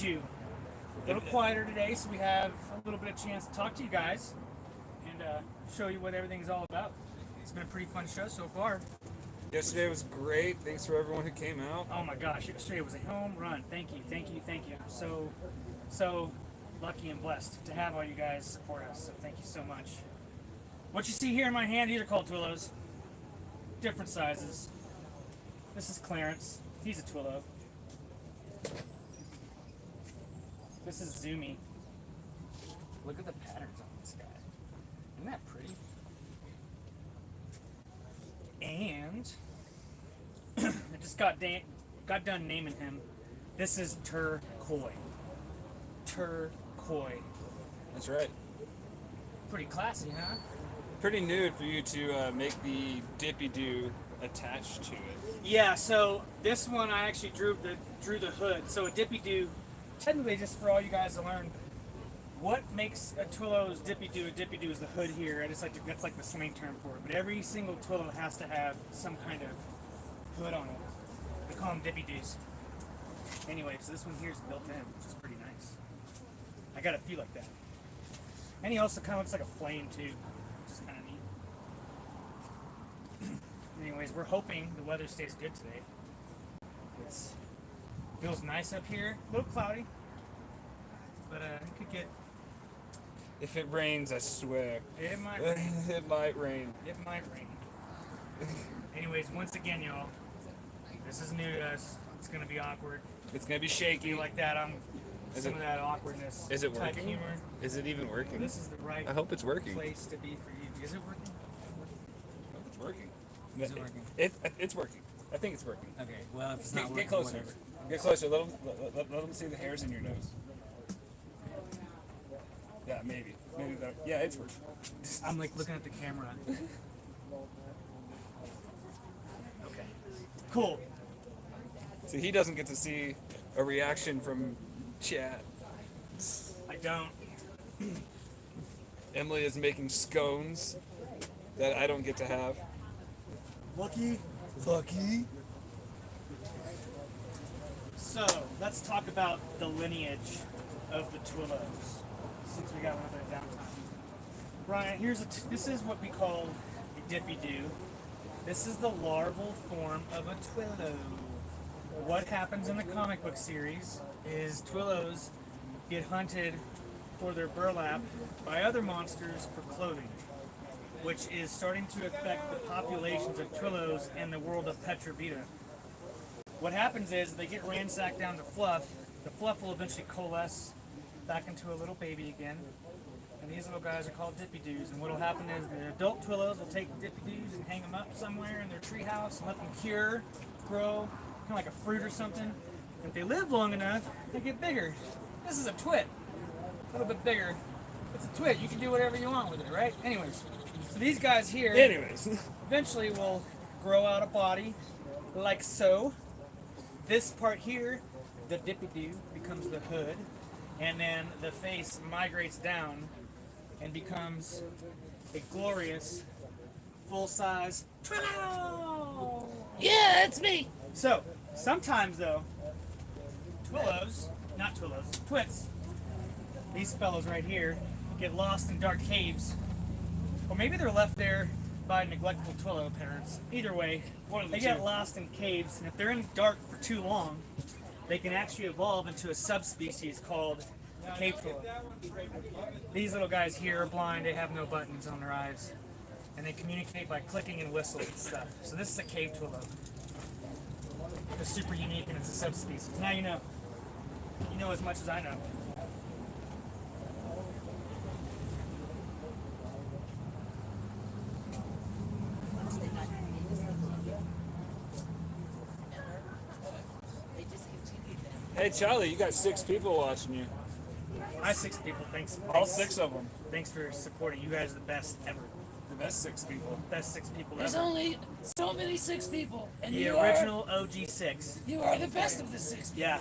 missed you. A little quieter today, so we have a little bit of chance to talk to you guys and show you what everything's all about. It's been a pretty fun show so far. Yesterday was great. Thanks for everyone who came out. Oh my gosh, yesterday was a home run. Thank you, thank you, thank you. I'm so lucky and blessed to have all you guys support us, so thank you so much. What you see here in my hand, these are called Twillos. Different sizes. This is Clarence. He's a Twillo. This is Zoomy. Look at the patterns on this guy. Isn't that pretty? And I just got done naming him. This is Turquoise. Turquoise. That's right. Pretty classy, huh? Pretty nude for you to make the dippy-doo attached to it. Yeah, so this one I actually drew the hood. So a dippy-doo, technically just for all you guys to learn, what makes a Twillo's dippy-doo a dippy-doo is the hood here. That's like the slang term for it. But every single Twillo has to have some kind of hood on it. They call them dippy-doos. Anyway, so this one here is built in, which is pretty nice. I got a few like that. And he also kind of looks like a flame too, which is kind of neat. Anyways, we're hoping the weather stays good today. It feels nice up here, a little cloudy, but it could get. If it rains, I swear. It might rain. It might rain. It might rain. Anyways, once again, y'all, this is new to us. It's gonna be awkward. It's gonna be shaky. Like that, some of that awkwardness. Is it type working? Humor. Is it even working? This is the right. I hope it's working. Place to be for you. Is it working? I hope it's working. Is it working? It's working. I think it's working. Okay. Well, if it's not working, Get closer. whatever. Get closer. Let them see the hairs in your nose. Yeah, maybe. Maybe that. Yeah, it's working. I'm like looking at the camera. Okay. Cool. So he doesn't get to see a reaction from chat. I don't. Emily is making scones that I don't get to have. Lucky. So let's talk about the lineage of the Twillos, since we got a little bit of downtime. Brian, this is what we call a dippy-doo. This is the larval form of a Twillo. What happens in the comic book series is Twillos get hunted for their burlap by other monsters for clothing, which is starting to affect the populations of Twillos in the world of Petra Vita. What happens is they get ransacked down to fluff. The fluff will eventually coalesce back into a little baby again. And these little guys are called dippy-doos. And what will happen is the adult Twillos will take the dippy-doos and hang them up somewhere in their treehouse and let them cure, grow, kind of like a fruit or something. And if they live long enough, they get bigger. This is a twit. A little bit bigger. It's a twit. You can do whatever you want with it, right? Anyways, so these guys here eventually will grow out a body like so. This part here, the dippy-doo, becomes the hood, and then the face migrates down and becomes a glorious, full-size Twillo! Yeah, that's me! So, sometimes though, twits, these fellows right here, get lost in dark caves. Or maybe they're left there by neglectful Twillo parents. Either way, they get lost in caves, and if they're in dark for too long, they can actually evolve into a subspecies called cave Twillo. These little guys here are blind, they have no buttons on their eyes, and they communicate by clicking and whistling and stuff. So this is a cave Twillo. It's super unique and it's a subspecies. Now you know. You know as much as I know. Hey Charlie, you got 6 people watching you. I 6 people. Thanks. All 6 of them. Thanks for supporting. You guys are the best ever. The best 6 people. Best 6 people There's ever. only so many 6 people, and The you original OG 6. you are the best of the 6 people. Yeah.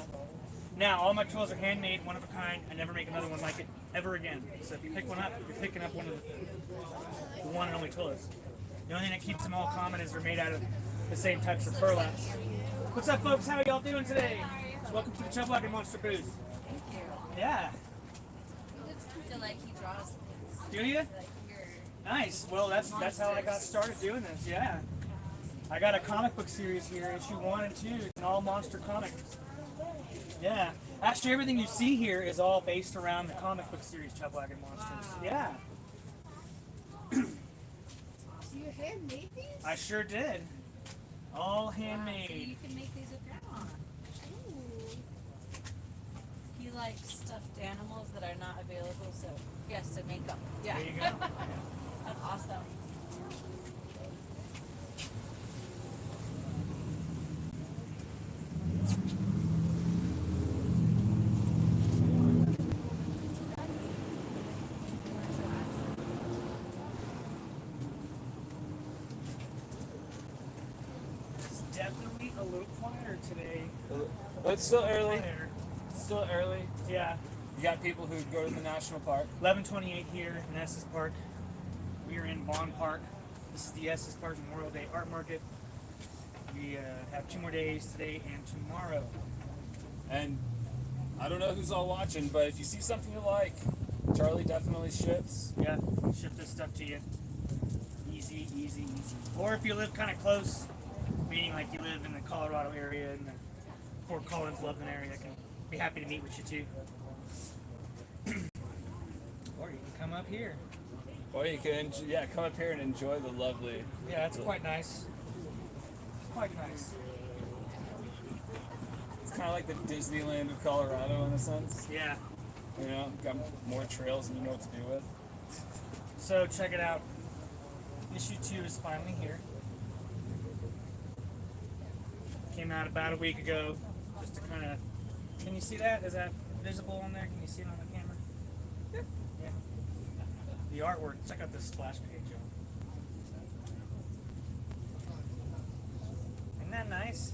Now, all my Twillos are handmade, one of a kind. I never make another one like it ever again. So if you pick one up, you're picking up one of the one and only Twillos. The only thing that keeps them all common is they're made out of the same types of burlap. What's up, folks? How are y'all doing today? Welcome to the Chubwagon Monster booth. Yeah. I feel like he draws things. Do you? Like you're Nice. Well, that's how I got started doing this. Yeah. I got a comic book series here, issue 1 and 2. It's an all monster comics. Yeah. Actually, everything you see here is all based around the comic book series Chubwagon Monsters. Wow. Yeah. So you handmade these? I sure did. All Wow, so handmade. you can make these with grandma. Ooh. He likes stuffed animals that are not available, so he has to make them. Yeah. There you go. That's awesome. It's definitely a little quieter today. But it's still early. Quieter. It's still early. Yeah. You got people who go to the national park. 11:28 here in Estes Park. We are in Bond Park. This is the Estes Park Memorial Day Art Market. We have 2 more days, today and tomorrow. And I don't know who's all watching, but if you see something you like, Charlie definitely ships. Yeah, ship this stuff to you. Easy, easy, easy. Or if you live kind of close, meaning like you live in the Colorado area, in the Fort Collins, Loveland area, I can be happy to meet with you too. Or you can come up here. Or you can, come up here and enjoy the lovely. Yeah, it's quite nice. It's quite nice. It's kind of like the Disneyland of Colorado in a sense. Yeah. You know, got more trails than you know what to do with. So check it out. Issue 2 is finally here. Came out about a week ago. Just to kind of, can you see that? Is that visible on there? Can you see it on the camera? Yeah. The artwork. Check out this splash page. Isn't that nice?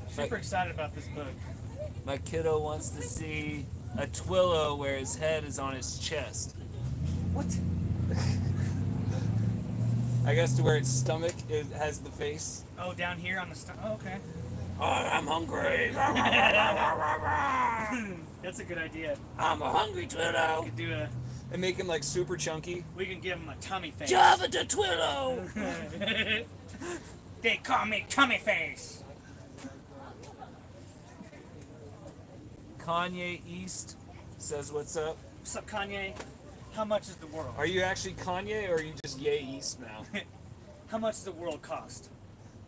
Super excited about this book. My kiddo wants to see a Twillo where his head is on his chest. What? I guess to where its stomach has the face. Oh, down here on the stomach. Oh, okay. Oh, I'm hungry. That's a good idea. I'm a hungry We Twillo. could do a. And make him like super chunky. We can give him a tummy face. Java the Twillo. They call me tummy face. Kanye East says what's up. What's up, Kanye? How much is the world? Are you actually Kanye or are you just Ye East now? How much does the world cost?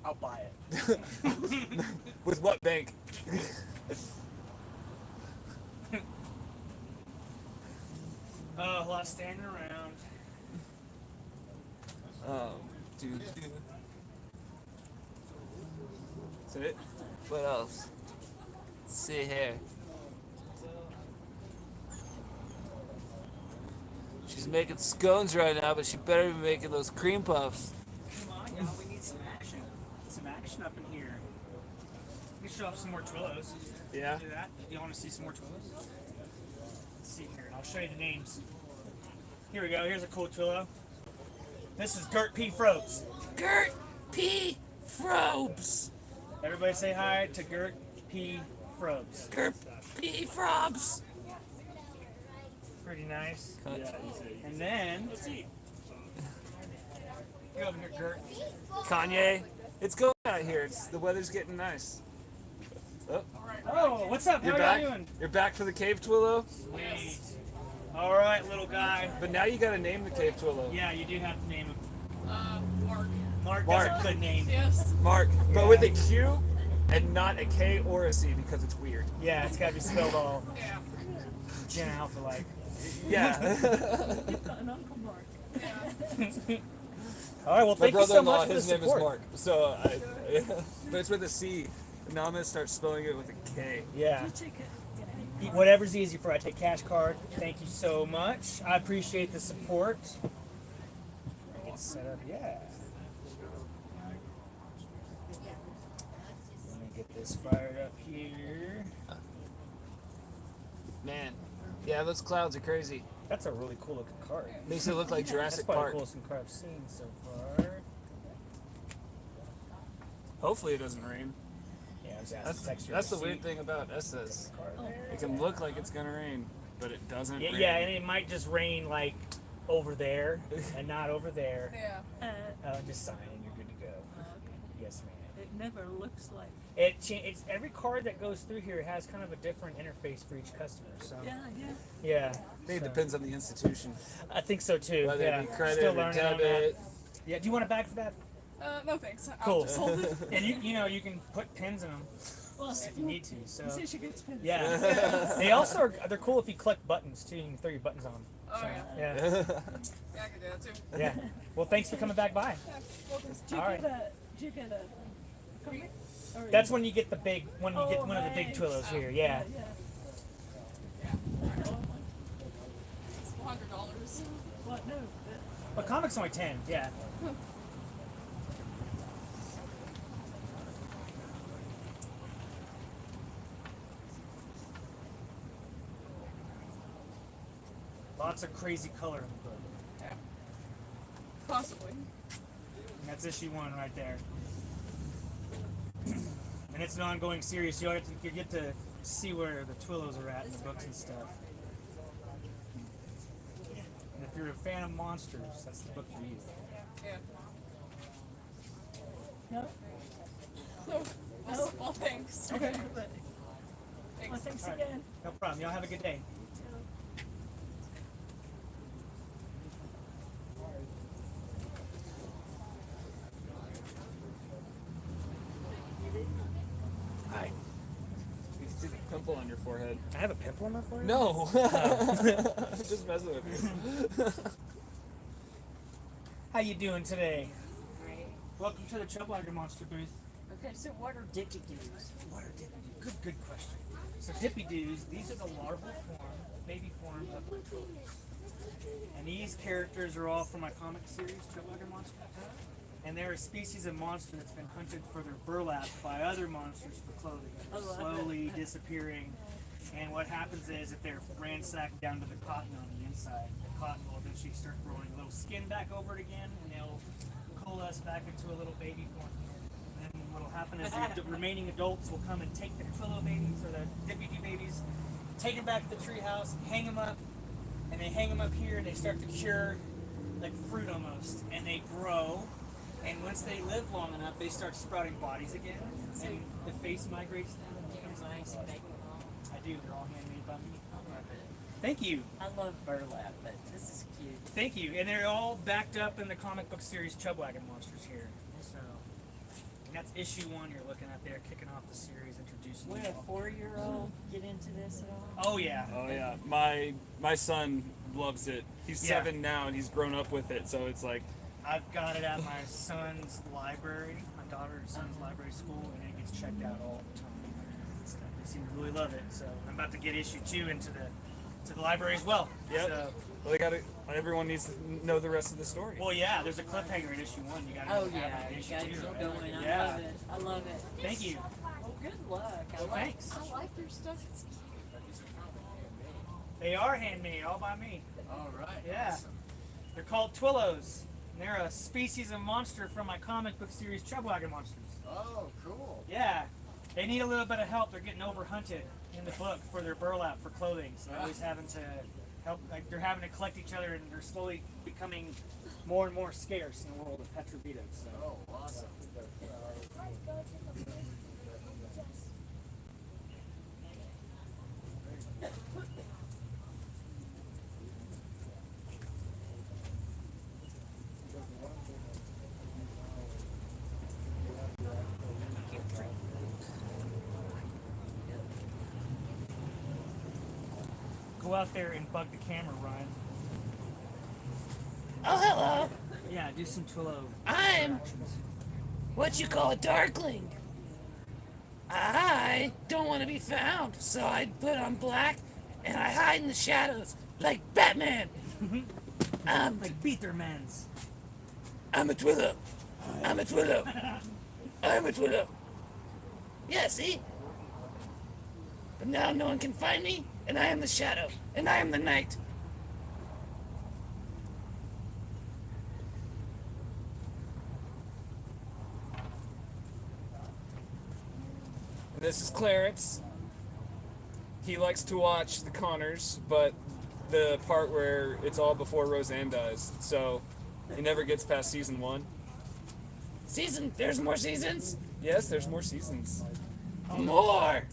I'll buy it. With what bank? Oh, a lot standing around. Dude. Is it? What else? Let's see here. She's making scones right now, but she better be making those cream puffs. Come on, y'all. We need some action. Some action up in here. We can show off some more Twillos. Yeah? Do that. You want to see some more Twillos? Let's see here. I'll show you the names. Here we go. Here's a cool Twillo. This is Gert P. Frobes. Gert P. Frobes. Everybody say hi to Gert P. Frobes. Gert P. Frobes. Pretty nice. Yeah, And then, let's see. Get over here, Gert. Kanye. It's going out here. The weather's getting nice. Oh, Oh, what's up? you're How back? you doing? You're back for the cave Twillo? Sweet. All right, little guy. But now you gotta name the cave Twillo. Yeah, you do have to name him. Mark. Mark, Mark. that's a good name. Yes. Mark, but Yeah. with a Q and not a K or a C because it's weird. Yeah, it's got to be spelled all Yeah. Gen Alpha like. Yeah. An Uncle Mark. Yeah. All right, well, My thank you so brother-in-law, much for the his name is support. Mark. So, but it's with a C. Now I'm gonna start spelling it with a K. Yeah. You take it. Whatever's easy for. I take cash card. Thank you so much. I appreciate the support. Get set up, yeah. Let me get this fired up here. Man, yeah, those clouds are crazy. That's a really cool looking card. Makes it look like That's Jurassic probably Park. the coolest card I've seen so far. Hopefully it doesn't rain. Yeah, texture. That's the of weird seat. thing about Estes. It can look like it's gonna rain, but it doesn't rain. Yeah, and it might just rain like over there and not over there. Yeah. Just sign, you're good to go. Yes, ma'am. It never looks like. It's every card that goes through here has kind of a different interface for each customer. So Yeah, yeah. yeah, I think it so- depends on the institution. I think so too. Whether yeah, it be credit still or learning on that. debit. Yeah, do you want a bag for that? No thanks. I'll Cool. just hold it. And you can put pins in them Well, if you need to. So you see she gets pins. yeah, they also they're cool if you collect buttons too. You can throw your buttons on them. Oh, So, yeah. yeah, Yeah, I can do that too. yeah. Well, thanks for coming back by. Did you All right. did you get a comic? Or That's when you get the big one. You get Oh, one of the big nice. Twillos here. Yeah. It's $100. What? No. But comics only 10. Yeah. Lots of crazy color in the book. Yeah. Possibly. And that's issue 1 right there. And it's an ongoing series. You get to see where the Twillos are at in the books and stuff. And if you're a fan of monsters, that's the book for you. Yeah. No? Well, thanks. Okay. But, Well, thanks All right. again. No problem. Y'all have a good day. Hi. You can see the pimple on your forehead. I have a pimple on my forehead? No. I'm just messing with you. How you doing today? Welcome to the Chubwagon Monster booth. Okay, so what are dippy doos? What are dippy doos? Good question. So dippy doos, these are the larval form, baby forms of the Twillos. And these characters are all from my comic series, Chubwagon Monster. And they're a species of monster that's been hunted for their burlap by other monsters for clothing. They're slowly disappearing. And what happens is if they're ransacked down to the cotton on the inside, the cotton will eventually start growing a little skin back over it again, and they'll coalesce back into a little baby form. And then what will happen is the remaining adults will come and take the Twillo babies or the Dippy Doo babies, take them back to the treehouse, hang them up, and they hang them up here, and they start to cure like fruit almost, and they grow. And once they live long enough, they start sprouting bodies again, and the face migrates down and becomes a face. I do. They're all handmade by me. Thank you. I love burlap, but this is cute. Thank you. And they're all backed up in the comic book series Chubwagon Monsters here. So, and that's issue 1 you're looking at there, kicking off the series, introducing Would you a all. 4-year-old get into this at all? Oh yeah. Oh yeah, my son loves it. He's Yeah. 7 now and he's grown up with it, so it's like I've got it at my son's library, my daughter's son's library school, and it gets checked out all the time. And stuff. They seem to really love it. So I'm about to get issue 2 into the library as well. Yep. So, well, they gotta. Everyone needs to know the rest of the story. well, yeah. There's a cliffhanger in issue 1. You got to Oh have yeah, it in you issue gotta 2, keep right? going. I Yeah. love it. I love it. Thank you. Well, good luck. Well, thanks. I like your stuff. It's cute. They are handmade, all by me. All right. Yeah. They're called Twillos. And they're a species of monster from my comic book series Chubwagon Monsters. Oh, cool. Yeah. They need a little bit of help. They're getting overhunted in the book for their burlap for clothing. So they're always having to help. Like they're having to collect each other, and they're slowly becoming more and more scarce in the world of Petrovita. So. Oh, awesome. Go out there and bug the camera, Ryan. Oh, hello. Yeah, do some Twillo I'm actions. what you call a darkling. I don't want to be found, so I put on black and I hide in the shadows like Batman. Like beat their mans. I'm a Twillo. I'm a Twillo. I'm a Twillo. Yeah, see? But now no one can find me, and I am the shadow, and I am the night. And This is Clarence. He likes to watch the Connors, but the part where it's all before Roseanne dies. So he never gets past season 1. There's more seasons? Yes, there's more seasons. More!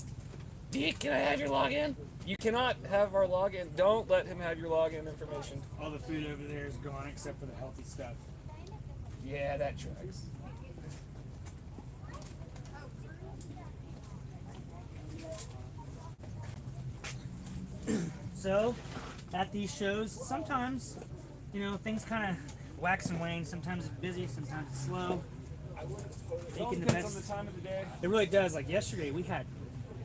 Deke, can I have your login? You cannot have our login. Don't let him have your login information. All the food over there is gone except for the healthy stuff. Yeah, that tracks. So, at these shows, sometimes, things kind of wax and wane. Sometimes it's busy, sometimes it's slow. It all Making the depends on best. the time of the day. It really does. Like yesterday, we had,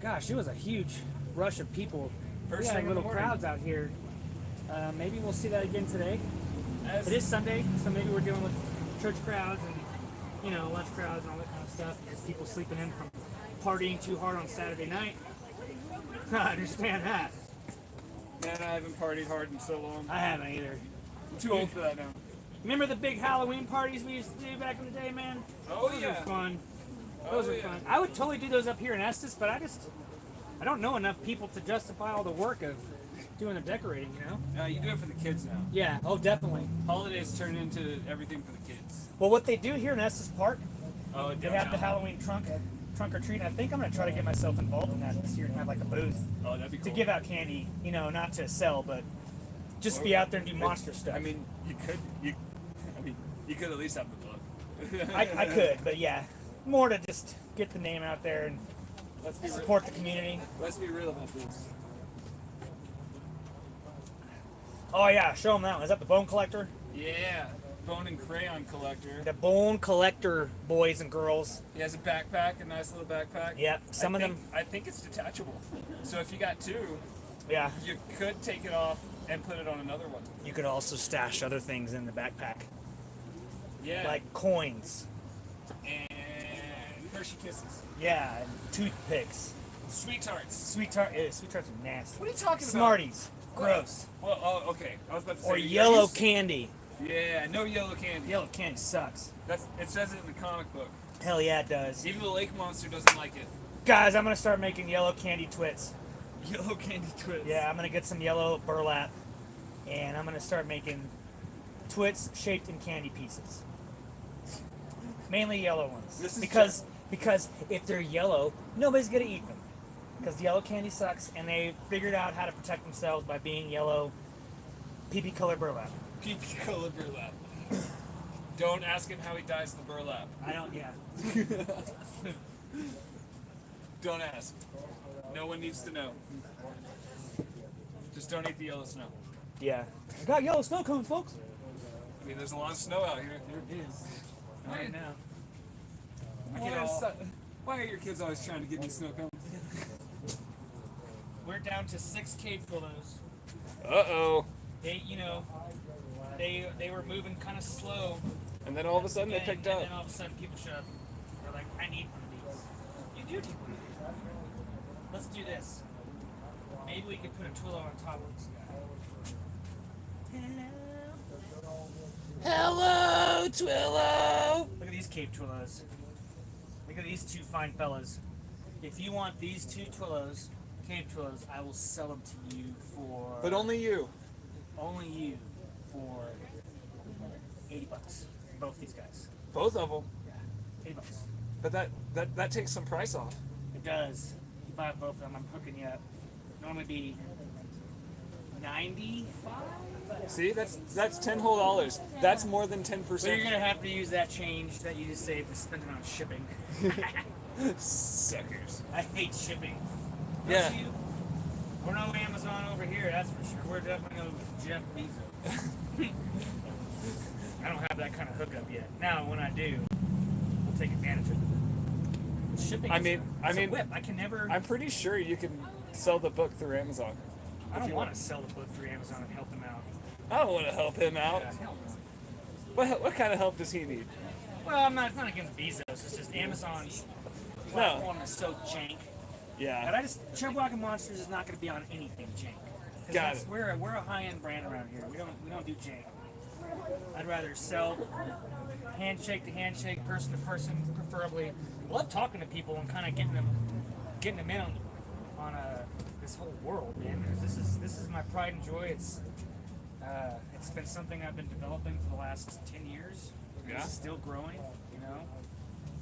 gosh, it was a huge rush of people. First we thing had in the little morning. crowds out here. Maybe we'll see that again today. As- It is Sunday, so maybe we're dealing with church crowds and, lunch crowds and all that kind of stuff. There's people sleeping in from partying too hard on Saturday night. I understand that. Man, I haven't partied hard in so long. I haven't either. I'm too old for that now. Remember the big Halloween parties we used to do back in the day, man? Oh, Those yeah. are fun. Oh, Those are yeah. fun. I would totally do those up here in Estes, but I don't know enough people to justify all the work of doing the decorating, You do it for the kids now. Yeah, oh, definitely. Holidays turn into everything for the kids. Well, what they do here in Estes Park, Oh, they have the Halloween trunk or treat. I think I'm going to try to get myself involved in that this year and have like a booth Oh, that'd be cool. to give out candy, not to sell, but just be out there and do monster stuff. I mean, you could at least have the book. I could, but yeah, more to just get the name out there and Let's be support the community. Let's be real about this. Oh yeah, show them that one. Is that the bone collector? Yeah, bone and crayon collector. The bone collector, boys and girls. He has a backpack, a nice little backpack. Yep, some of them. I think it's detachable. So if you got 2, Yeah, you could take it off and put it on another one. you could also stash other things in the backpack, Yeah. like coins. and Hershey Kisses. Yeah, and toothpicks. Sweet tarts. Sweet tarts are nasty. What are you talking about? Smarties, gross. Well, oh, okay. I was about to say. Or are yellow you- candy. Yeah, no yellow candy. Yellow candy sucks. It says it in the comic book. Hell yeah, it does. Even the lake monster doesn't like it. Guys, I'm gonna start making yellow candy twits. Yellow candy twits. Yeah, I'm gonna get some yellow burlap, and I'm gonna start making twits shaped in candy pieces. Mainly yellow ones. This is because if they're yellow, nobody's gonna eat them. Because yellow candy sucks, and they figured out how to protect themselves by being yellow, pee-pee colored burlap. Pee-pee colored burlap. Don't ask him how he dyes the burlap. I don't. Yeah. Don't ask. No one needs to know. Just don't eat the yellow snow. Yeah. I got yellow snow cones, folks. I mean, there's a lot of snow out here. There it is. Right now. Why are your kids always trying to give me snow cones? We're down to 6 cave pillows. Uh-oh. They were moving kind of slow. And then all of a sudden they picked up. And then all of a sudden people showed up. They're like, I need one of these. You do need one of these. Let's do this. Maybe we could put a Twillo on top of this guy. Hello, Twillo! Look at these cave Twillos. Look at these 2 fine fellas. If you want these 2 Twillos, cave Twillos, I will sell them to you for... But only you. Only you for $80. Both these guys. Both of them. Yeah, $80. But that takes some price off. It does. You buy both of them, I'm hooking you up. Normally be 95. See, that's $10 whole. That's more than 10%. So you're gonna have to use that change that you just saved to spend it on shipping. Suckers. I hate shipping. Don't Yeah. you? We're no Amazon over here, that's for sure. We're definitely no Jeff Bezos. I don't have that kind of hookup yet. Now, when I do, we'll take advantage of it. Shipping. I is mean- a, I it's a mean- whip. I can never. I'm pretty sure you can sell the book through Amazon. I don't you want want. to sell the book through Amazon and help them out. I don't want to help him out. Yeah, hell no. What kind of help does he need? Well, I'm not. It's not against Bezos. It's just Amazon's platform is so jank. Yeah. But Chubwagon Monsters is not going to be on anything jank. 'Cause Got it. We're a high-end brand around here. We don't do jank. I'd rather sell handshake to handshake, person to person, preferably. Love talking to people and kind of getting them getting them in on this whole world, man. This is my pride and joy. It's been something I've been developing for the last 10 years. Yeah. It's still growing, you know,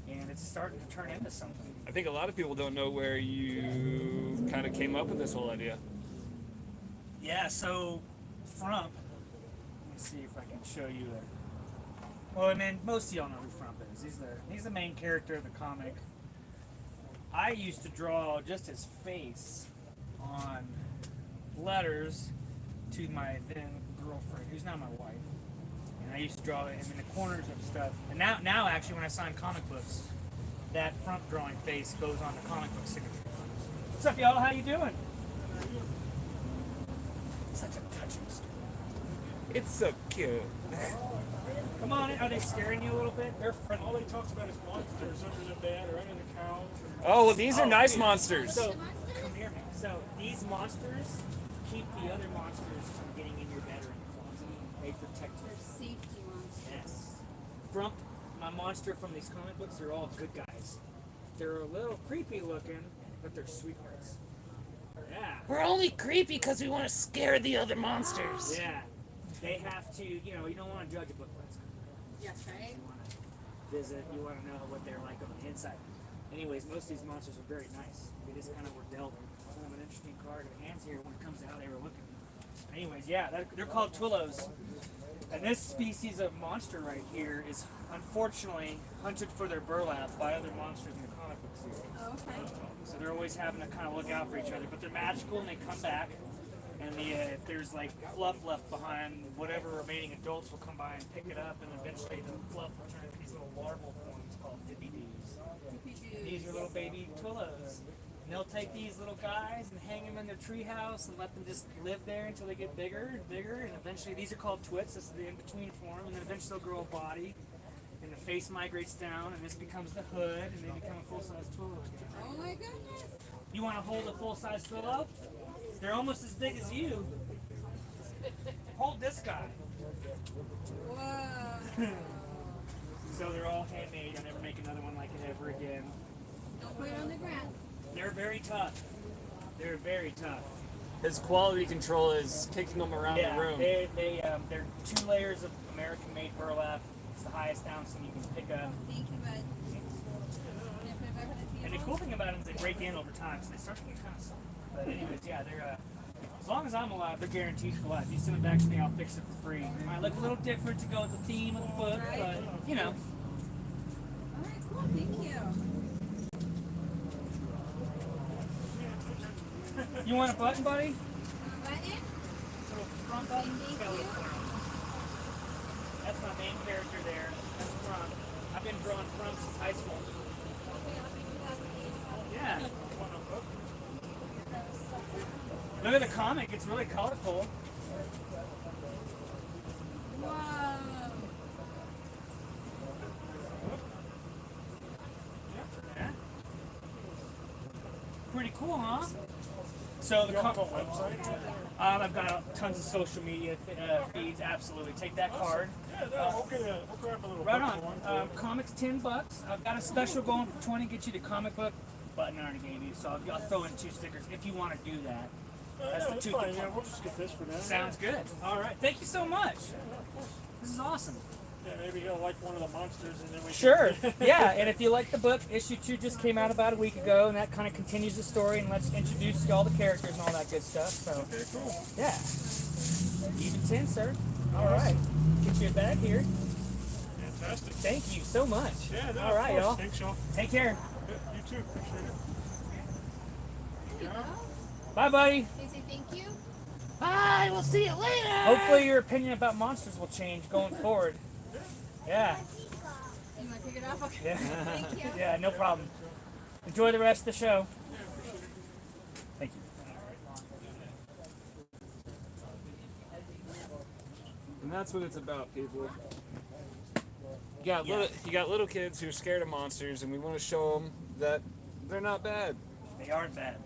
and it's starting to turn into something. I think a lot of people don't know where you kind of came up with this whole idea. Yeah, so Frump, let me see if I can show you well, I mean, most of y'all know who Frump is. He's the main character of the comic. I used to draw just his face on letters to my then girlfriend, who's now my wife. And I used to draw him in the corners of stuff. And now actually, when I sign comic books, that Frump drawing face goes on the comic book signature. What's up, y'all? How you doing? Such a touching story. It's so cute. Come on in. Are they scaring you a little bit? They're friendly. All he talks about is monsters under the bed or under the couch. Oh, well, these are nice monsters. So, come here, man. So, these monsters keep the other monsters from getting in your bed or in the closet. They protect you. Safety monster. Yes. Frump, my monster from these comic books, they're all good guys. They're a little creepy looking, but they're sweethearts. Yeah. We're only creepy because we want to scare the other monsters. Yeah. They have to, you don't want to judge a book by its cover. Yes, right? You want to visit, you want to know what they're like on the inside. Anyways, most of these monsters are very nice. They just kind of were dealt kind of an interesting card in the hands here when it comes to how they were looking. Anyways, yeah, they're called Twillos. And this species of monster right here is unfortunately hunted for their burlap by other monsters in the comic book series. Okay. So they're always having to kind of look out for each other. But they're magical and they come back. And if there's like fluff left behind, whatever remaining adults will come by and pick it up, and eventually the fluff will turn into these little larval forms called dippy-doos. These are little baby Twillos. And they'll take these little guys and hang them in their treehouse and let them just live there until they get bigger and bigger. And eventually, these are called twits. This is the in-between form. And then eventually they'll grow a body. And the face migrates down, and this becomes the hood, and they become a full-size Twillo again. Oh my goodness. You want to hold a full-size Twillo? They're almost as big as you. Hold this guy. Whoa. So they're all handmade. I'll never make another one like it ever again. Don't put it on the ground. They're very tough. They're very tough. His quality control is kicking them around the room. They're 2 layers of American-made burlap. It's the highest ounce you can pick up. Thank you, bud. Can I put it back on the And the table? cool thing about them is they break in over time, so they start to get kind of soft. But anyways, yeah, they're as long as I'm alive, they're guaranteed for life. You send them back to me, I'll fix it for free. It might look a little different to go with the theme of the book, but you know. All right, cool. Thank you. You want a button, buddy? Button? Little front button. Thank Got a you. little corner. That's my main character there. That's Frump. I've been drawing Frump since high school. Yeah. Look at the comic. It's really colorful. Whoa. Yeah. Pretty cool, huh? So the website? I've got tons of social media feeds. Absolutely, take that card. Yeah, no, we'll grab a little Right book for on. one. Comics $10. I've got a special going for 20. Get you the comic book button I already gave you. So I'll throw in 2 stickers if you want to do that. That's the That's 2 fine. components. Yeah, we'll just get this for now. Sounds good. All right. Thank you so much. This is awesome. Yeah, maybe he'll like one of the monsters, and then we Sure. Can... Yeah, and if you like the book, issue 2 just came out about a week ago, and that kind of continues the story and let's introduce you all the characters and all that good stuff. So, Okay, cool. yeah. Even 10, sir. All right. Get you a bag here. Fantastic. Thank you so much. Yeah, no, all of right, course. y'all. Thanks, y'all. Take care. Yeah, you too. Appreciate it. There you go. Bye, buddy. Can you say thank you? Bye, we'll see you later. Hopefully your opinion about monsters will change going forward. Yeah. You want to take it off? Okay. Yeah. Thank you. Yeah, no problem. Enjoy the rest of the show. Thank you. And that's what it's about, people. You got little kids who are scared of monsters, and we want to show them that they're not bad. They aren't bad.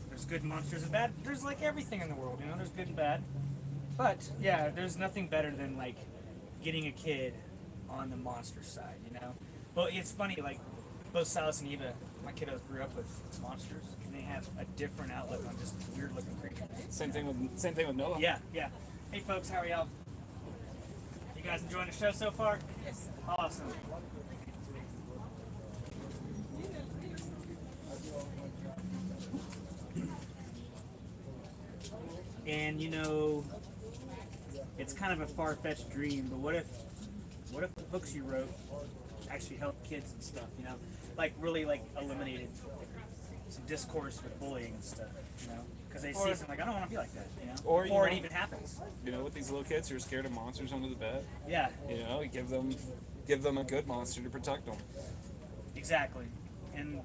There's good monsters and bad. There's like everything in the world, you know. There's good and bad. But yeah, there's nothing better than like getting a kid on the monster side, you know. But it's funny, like both Silas and Eva, my kiddos grew up with monsters, and they have a different outlook on just weird looking creatures. Same thing with Noah. Yeah, yeah. Hey folks, how are y'all? You guys enjoying the show so far? Yes. Awesome. And you know, it's kind of a far-fetched dream, but what if the books you wrote actually helped kids and stuff, you know? Like really like eliminated some discourse with bullying and stuff, you know? Because they see something like, I don't want to be like that, you know? Or, you Before know- it even happens. You know, with these little kids who are scared of monsters under the bed, Yeah, you know, you give them a good monster to protect them. exactly. And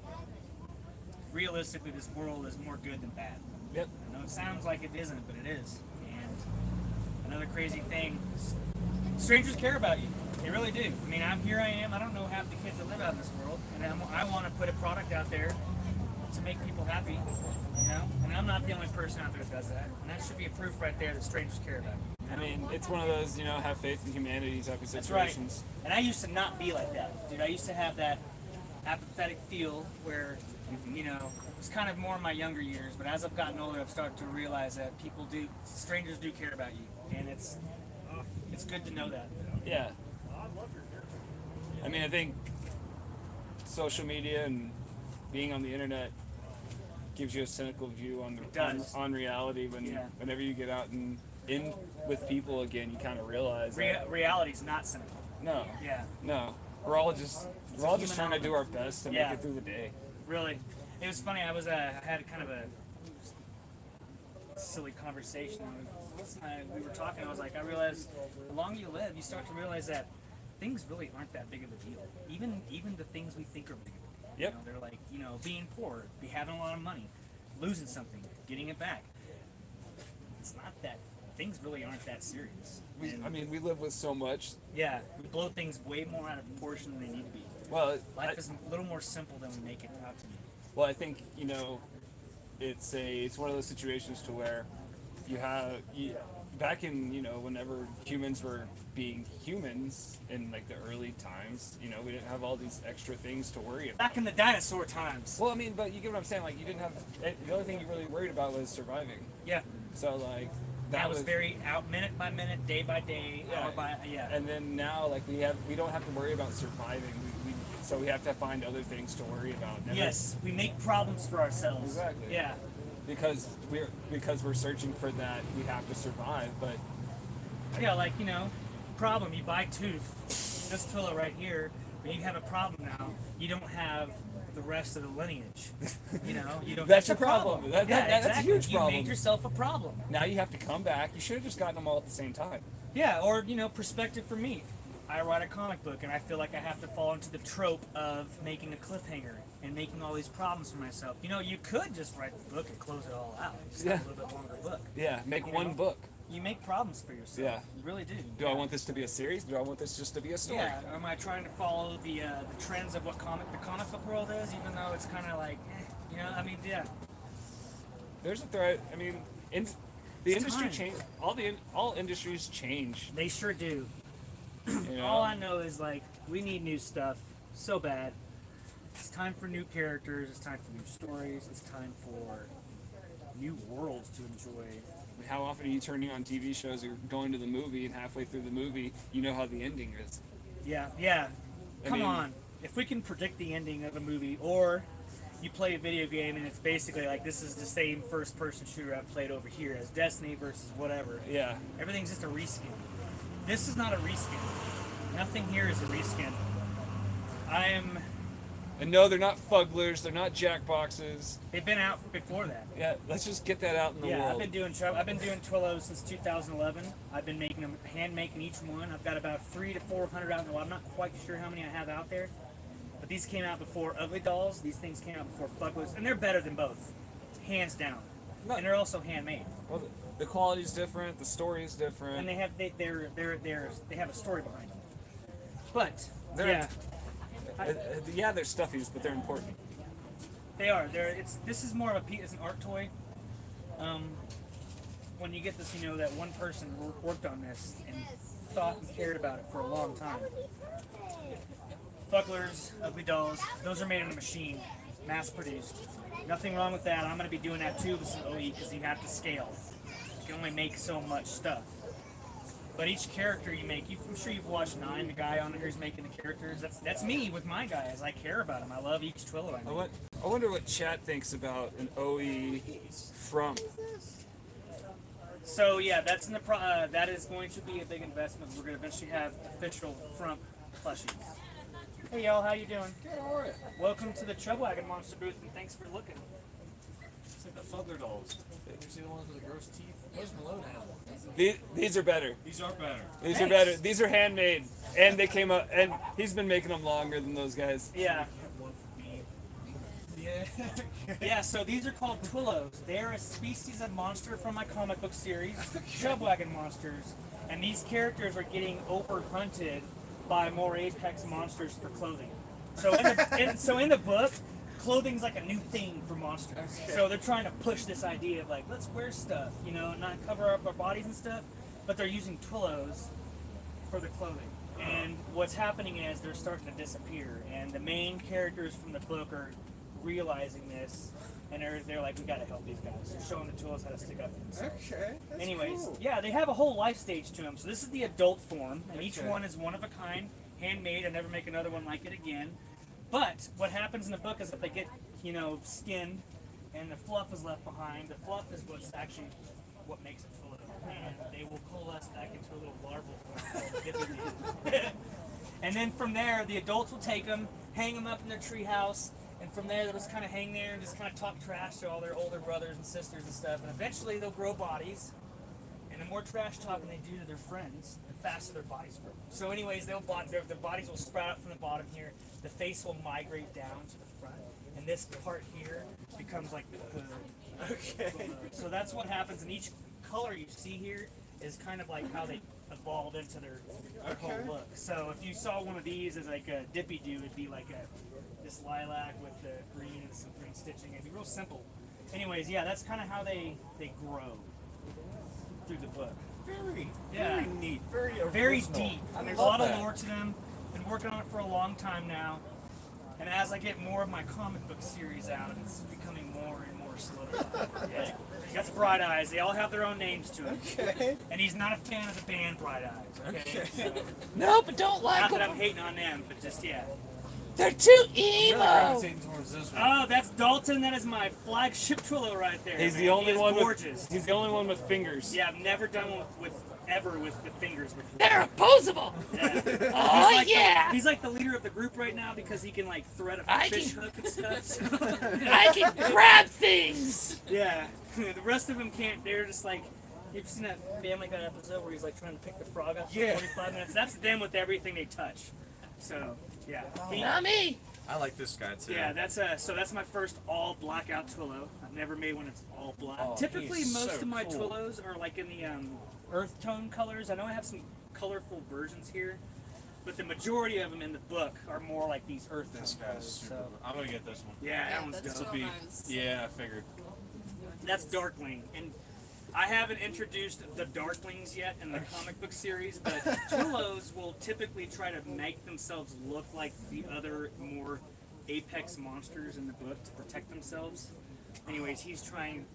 realistically, this world is more good than bad. Yep. I know it sounds like it isn't, but it is. And another crazy thing, strangers care about you. They really do. I mean, here I am. I don't know half the kids that live out in this world, and I want to put a product out there to make people happy, you know. And I'm not the only person out there that does that. And that should be a proof right there that strangers care about you. I mean, it's one of those, you know, have faith in humanity type of That's right. situations. And I used to not be like that, dude. I used to have that apathetic feel where, you know, it was kind of more in my younger years. But as I've gotten older, I've started to realize that strangers do care about you, and it's good to know that. Yeah. I mean, I think social media and being on the internet gives you a cynical view on on reality whenever you get out and in with people again, you kind of realize that, Reality's not cynical. no, Yeah, no, we're all just human trying to do our best to Yeah. make it through the day. really. It was funny. I had kind of a silly conversation. We were talking. I was like, I realized the longer you live, you start to realize that things really aren't that big of a deal. Even the things we think are big. Yep. You know, they're like, you know, being poor, having a lot of money, losing something, getting it back. It's not that. Things really aren't that serious. I mean, we live with so much. Yeah, we blow things way more out of proportion than they need to be. Well, Life is a little more simple than we make it out to be. well, I think, you know, it's one of those situations to where back in, you know, whenever humans were being humans in like the early times, you know, we didn't have all these extra things to worry about. Back in the dinosaur times. Well, I mean, but you get what I'm saying. Like, you didn't have the only thing you really worried about was surviving. Yeah, So like that was very out minute by minute, day by day, Yeah. hour by And then now, like we don't have to worry about surviving. So we have to find other things to worry about. And Yes, we make problems for ourselves. Exactly. Yeah, because we're searching for that, we have to survive. But yeah, like you know, problem. You buy tooth, this Twilla right here, but you have a problem now. You don't have the rest of the lineage. You know, you don't. That's That's your problem. That's exactly. a huge problem. You made yourself a problem. now you have to come back. You should have just gotten them all at the same time. Yeah, or you know, perspective for me. I write a comic book, and I feel like I have to fall into the trope of making a cliffhanger and making all these problems for myself. You know, you could just write the book and close it all out. Just have a little bit longer book. Yeah, make You one know? book. You make problems for yourself. Yeah. You really do. Do I want this to be a series? Do I want this just to be a story? Yeah. Am I trying to follow the trends of what the comic book world is, even though it's kind of like, you know? I mean, yeah. There's a threat. I mean, the It's industry time. change. All industries change. They sure do. You know? All I know is like we need new stuff so bad. It's time for new characters. It's time for new stories. It's time for new worlds to enjoy. How often are you turning on TV shows or going to the movie and halfway through the movie, you know how the ending is? Yeah, yeah. I Come mean- on. If we can predict the ending of a movie, or you play a video game and it's basically like this is the same first-person shooter I've played over here as Destiny versus whatever. Yeah. Everything's just a reskin. This is not a reskin. Nothing here is a reskin. And no, they're not fugglers. They're not jackboxes. They've been out before that. Yeah, let's just get that out in the Yeah, world. I've been doing Twillos since 2011. I've been making them, hand making each one. I've got about 300 to 400 out there. Well, I'm not quite sure how many I have out there, but these came out before Ugly Dolls. These things came out before Fugglers, and they're better than both, hands down. No. And they're also handmade, Well, the quality's different. The story is different. and they have a story behind them. But They're- yeah, yeah, they're stuffies, but they're important. they are. This is more of it's an art toy. When you get this, you know that one person worked on this and thought and cared about it for a long time. Fugglers, Ugly Dolls, those are made in a machine. mass produced. Nothing wrong with that. I'm going to be doing that too with some OE because you have to scale. You can only make so much stuff. But each character you make, I'm sure you've watched Nine, the guy on here who's making the characters. That's me with my guys. I care about them. I love each Twillo I make. I wonder what chat thinks about an OE frump. So yeah, that's in the that is going to be a big investment. We're going to eventually have official frump plushies. Hey y'all, how you doing? Good, how are you? Welcome to the Chubwagon Monster booth, and thanks for looking. It's like the Fuggler dolls. You see the ones with the gross teeth? Those Malone had. These are better. These are better. These are better. These are handmade, and they came up. And he's been making them longer than those guys. Yeah. Yeah. Yeah, so these are called Twillos. They're a species of monster from my comic book series, Chubwagon monsters. And these characters are getting overhunted by more apex monsters for clothing. So in the book, clothing's like a new thing for monsters. Okay. So they're trying to push this idea of like, let's wear stuff, you know, not cover up our bodies and stuff, but they're using Twillos for the clothing. And what's happening is they're starting to disappear. And the main characters from the book are realizing this, and they're like, we gotta help these guys. They're showing the tools how to stick up for themselves. Okay. That's Anyways, cool. yeah, they have a whole life stage to them. So this is the adult form, and each Okay. one is one of a kind, handmade. I never make another one like it again. But what happens in the book is that they get, you know, skinned, and the fluff is left behind. The fluff is what's actually what makes it Twillo, and they will coalesce back into a little larval form called Hippie. And then from there, the adults will take them, hang them up in their treehouse. And from there, they'll just kind of hang there and just kind of talk trash to all their older brothers and sisters and stuff. And eventually, they'll grow bodies. And the more trash talking they do to their friends, the faster their bodies grow. So, anyways, their bodies will sprout up from the bottom here. The face will migrate down to the front, and this part here becomes like the hood. Okay. So that's what happens. And each color you see here is kind of like how they evolved into their whole Okay. look. So if you saw one of these as like a dippy do, it'd be like this lilac with the green and some green stitching. It'd be real simple. Anyways, yeah, that's kind of how they grow through the book. Very, Yeah. very neat. Very original. Very deep. I And there's a love lot that. of lore to them. Been working on it for a long time now. And as I get more of my comic book series out, it's becoming more and more solidified. Yeah. That's Bright Eyes. They all have their own names to it. Okay. And he's not a fan of the band Bright Eyes. Okay. Okay. So, No, but don't like not that I'm them. hating on them, but just yeah. They're too Really emo. gravitating towards this one. Oh, that's Dalton. That is my flagship Twillo right there. He's man. the only He is one gorgeous. he's the only one with fingers. Yeah, I've never done one with the fingers before. They're opposable. Yeah. Oh, He's like yeah. he's like the leader of the group right now because he can like thread a I fish can- hook and stuff. So, I can grab things. yeah. The rest of them can't. They're just like. You've seen that Family Guy episode where he's like trying to pick the frog up for Yeah. 45 minutes? That's them with everything they touch. So, yeah. Not me. I like this guy too. Yeah, that's my first all blackout Twillo. I've never made one that's all black. Oh, Typically, he's most so of my cool. Twillos are like in the earth tone colors. I know I have some colorful versions here, but the majority of them in the book are more like these earth tone This guy's colors. super. So, I'm gonna get this one. yeah, that one's that's dope. so nice. Yeah, I figured. That's Darkling, and I haven't introduced the Darklings yet in the comic book series, but Twillos will typically try to make themselves look like the other more apex monsters in the book to protect themselves. Anyways, he's trying.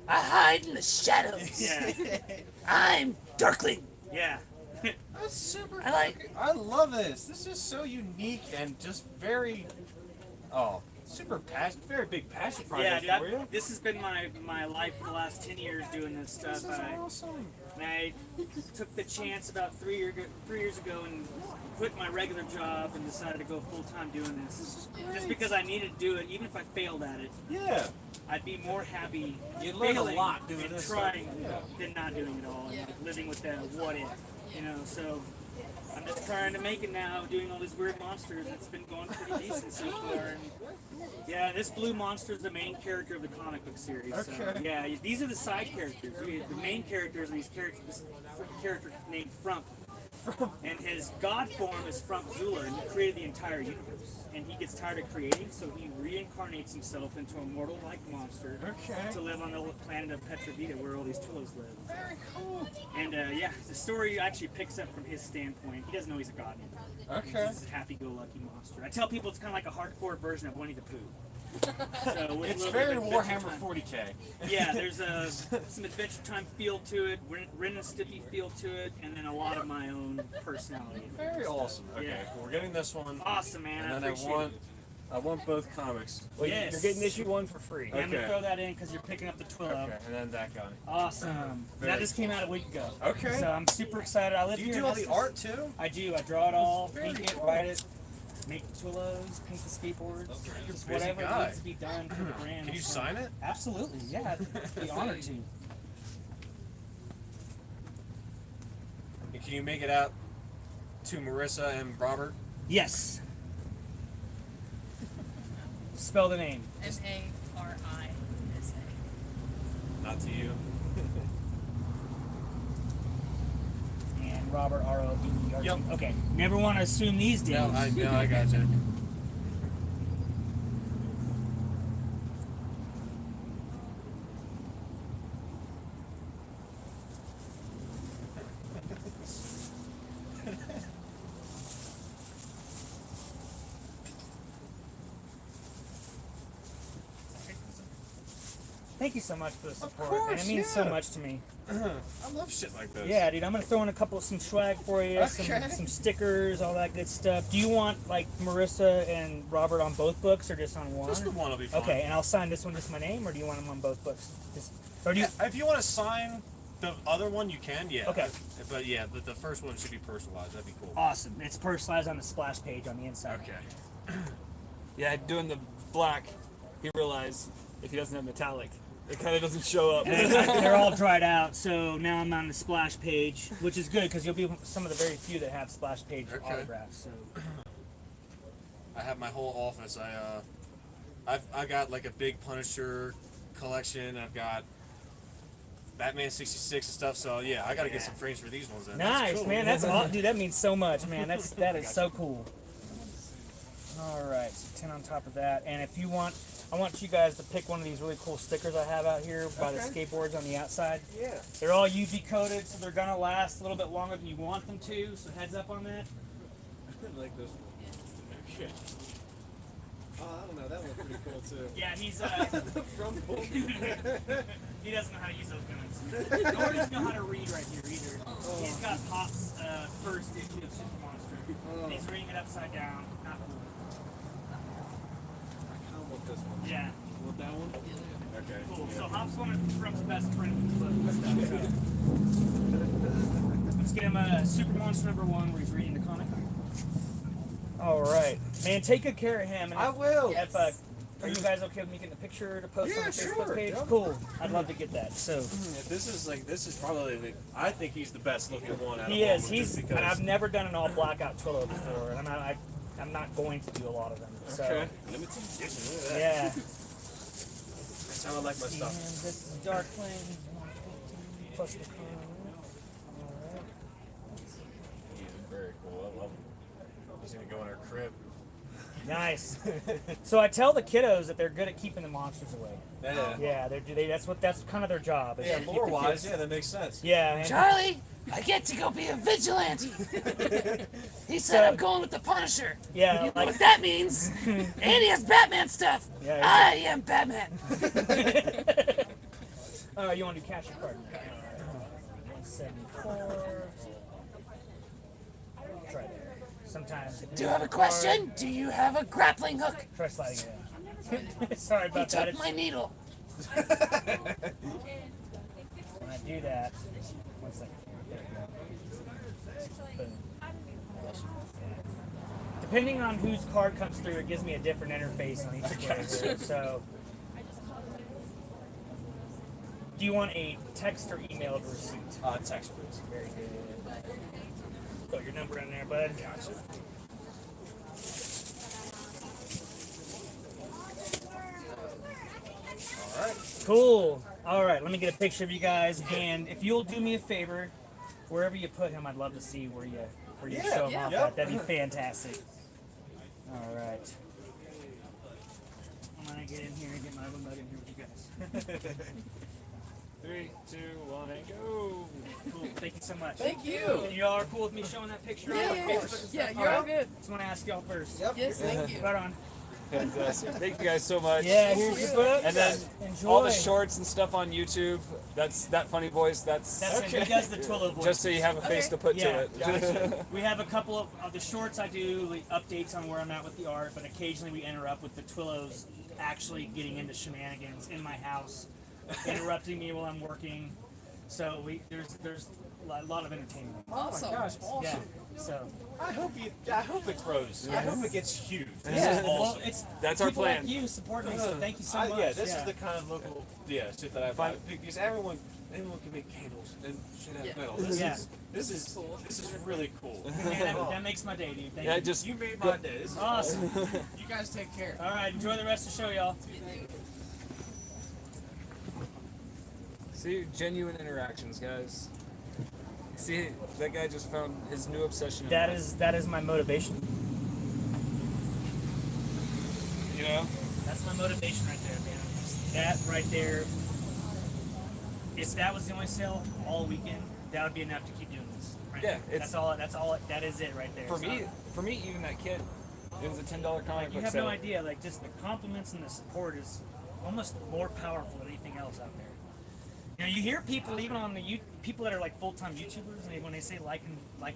I hide in the shadows. Yeah, I'm Darkling. yeah. That's super. I like- I love this. This is so unique and just very. Oh, super passion. Very big passion Yeah, project for dude, you. this has been my life for the last 10 years doing this stuff. This is awesome. And I took the chance about 3 years ago and quit my regular job and decided to go full time doing this. Just because I needed to do it, even if I failed at it, Yeah. I'd be more happy You learn a failing lot doing and this trying stuff. Yeah. than not doing it all. And Yeah. like living with that what if, you know. So I'm just trying to make it now, doing all these weird monsters. It's been going pretty decent so far. And yeah, this blue monster is the main character of the comic book series. So, Okay. yeah, these are the side characters. The main characters are these characters. This character named Frump. And his god form is Frump Zula, and he created the entire universe. And he gets tired of creating, so he reincarnates himself into a mortal-like monster Okay. to live on the planet of Petrovita, where all these Twillos live. Very cool. And yeah, the story actually picks up from his standpoint. He doesn't know he's a god yet. Okay. He's just a happy-go-lucky monster. I tell people it's kind of like a hardcore version of Winnie the Pooh. So with a It's little very bit of Adventure Warhammer Time. 40K. Yeah, there's some Adventure Time feel to it, Ren and Stimpy feel to it, and then a lot of my own personality. Very awesome. Okay, Yeah. well, we're getting this one. Awesome, man. And I then appreciate I want both comics. Well, Yes. you're getting issue 1 for free. it. Yeah, I'm gonna Okay. throw that in because you're picking up the Twillo. Okay, and then that guy. Awesome. That just came out a week ago. Okay. So I'm super excited. I live Do you here. do all in the Estes. art too? I do. I draw it all, Very paint it, cool. write it, make the Twillos, paint the skateboards, Okay, you're a just busy whatever guy. needs to be done for the brand. Can you So- sign it? Absolutely. Yeah, I'd be honored to. And can you make it out to Marissa and Robert? Yes. Spell the name. M-A-R-I-S-A. Not to you. And Robert R-O-B-E-R-T. Yep. Okay. Never want to assume these days. No, I gotcha. Thank you so much for the support. course, and it means so yeah. much to me. I love shit like this. Yeah, dude, I'm gonna throw in some swag for you, Okay. some stickers, all that good stuff. Do you want like Marissa and Robert on both books or just on one? Just the one will be fine. Okay, and I'll sign this one just my name, or do you want them on both books? Or do you? If you want to sign the other one, you can, yeah. Okay. But yeah, the first one should be personalized. That'd be cool. Awesome. It's personalized on the splash page on the inside. Okay. Yeah, doing the black, he realized if he doesn't have metallic, it kind of doesn't show up. And they're all dried out, so now I'm on the splash page, which is good because you'll be some of the very few that have splash page Okay. autographs. So I have my whole office. I got like a big Punisher collection. I've got Batman 66 and stuff. So yeah, I got to get some frames for these ones. Then. That's nice, cool. man. That's awesome, dude. That means so much, man. That is so cool. All right, so 10 on top of that. And if you want, I want you guys to pick one of these really cool stickers I have out here by the skateboards on the outside. Yeah. They're all UV coated, so they're gonna last a little bit longer than you want them to. So heads up on that. Like this one. Okay. Oh, I don't know. That one's pretty cool too. Yeah, he's From he doesn't know how to use those guns. Nor does he know how to read right here either. He's got Pop's first issue of Super Monster. And he's reading it upside down. Not cool. I kind of want this one. Yeah. Want that one? Okay. Cool. Yeah. So Hop's one of Trump's best friends in the book and stuff. So. Let's get him a Super Monster #1 where he's reading the comic. All right, man. Take good care of him. And I will. If, are you guys okay with me getting a picture to post on Yeah, the Facebook sure. page? Yeah. Cool. I'd love to get that. So This is probably I think he's the best looking one out of he all is. of them, just And because. I've never done an all blackout Twillo before, and I'm not going to do a lot of them. So Okay. Limited edition. Look at that. yeah. That's how I like my And stuff. this is Dark Flame plus the con. All right. He's very cool. I love him. He's gonna go in our crib. Nice. So I tell the kiddos that they're good at keeping the monsters away. Yeah. Yeah, that's kind of their job. is Yeah, to keep lore the wise, kids- yeah, that makes sense. Yeah. and- Charlie, I get to go be a vigilante. He said I'm going with the Punisher. Yeah, You know like what that means? And he has Batman stuff. Yeah, I am Batman. oh, you want to do cash or card? 174. Try there. Sometimes. Do you have a question? Do you have a grappling hook? Try sliding it in. Sorry He about that. took my needle. When I do that, 1 second. There we go. Boom. Depending on whose card comes through, it gives me a different interface on each of those. So, do you want a text or emailed receipt? Text please. Very good. Put your number in there, bud. Gotcha. Alright. Cool. All right, let me get a picture of you guys, and if you'll do me a favor, wherever you put him, I'd love to see where you show him off. yeah. At. That'd be fantastic. All right. I'm gonna get in here and get my remote in here with you guys. 3, 2, 1, and go. Cool. Thank you so much. Thank you. And you all are cool with me showing that picture on Yeah, Facebook yeah, and stuff? yeah, All you're all right. good. Just want to ask y'all first. Yes, thank you. Right on. Fantastic. Thank you guys so much. Yeah, here's your book. And then Enjoy. all the shorts and stuff on YouTube. That's that funny voice. That's it. He does the Twillo voice. Just so you have a face to put Yeah, to it. We have a couple of the shorts. I do like, updates on where I'm at with the art, but occasionally we interrupt with the Twillos actually getting into shenanigans in my house, interrupting me while I'm working. So there's a lot of entertainment. Awesome. Oh my gosh, awesome. Yeah. So I hope it grows. I hope it gets huge. This yeah, is well, awesome. it's That's our people plan. like you supporting me. So thank you so much. Yeah, this is the kind of local shit that I find because anyone can make candles and shit out of metal. This is really cool. Man, that makes my day, dude. Thank Yeah, you. just You made my day. This is Awesome. You guys take care. All right, enjoy the rest of the show, y'all. see genuine interactions, guys. See, that guy just found his new obsession. That is my motivation. You know. That's my motivation right there, man. That right there. If that was the only sale all weekend, that would be enough to keep doing this. Right Yeah, there. That's all. That is it right there. For So, me, even that kit, it was a $10 comic you book have sale. no idea. Like just the compliments and the support is almost more powerful than anything else out there. You know, you hear people even on the people that are like full-time YouTubers, and when they say like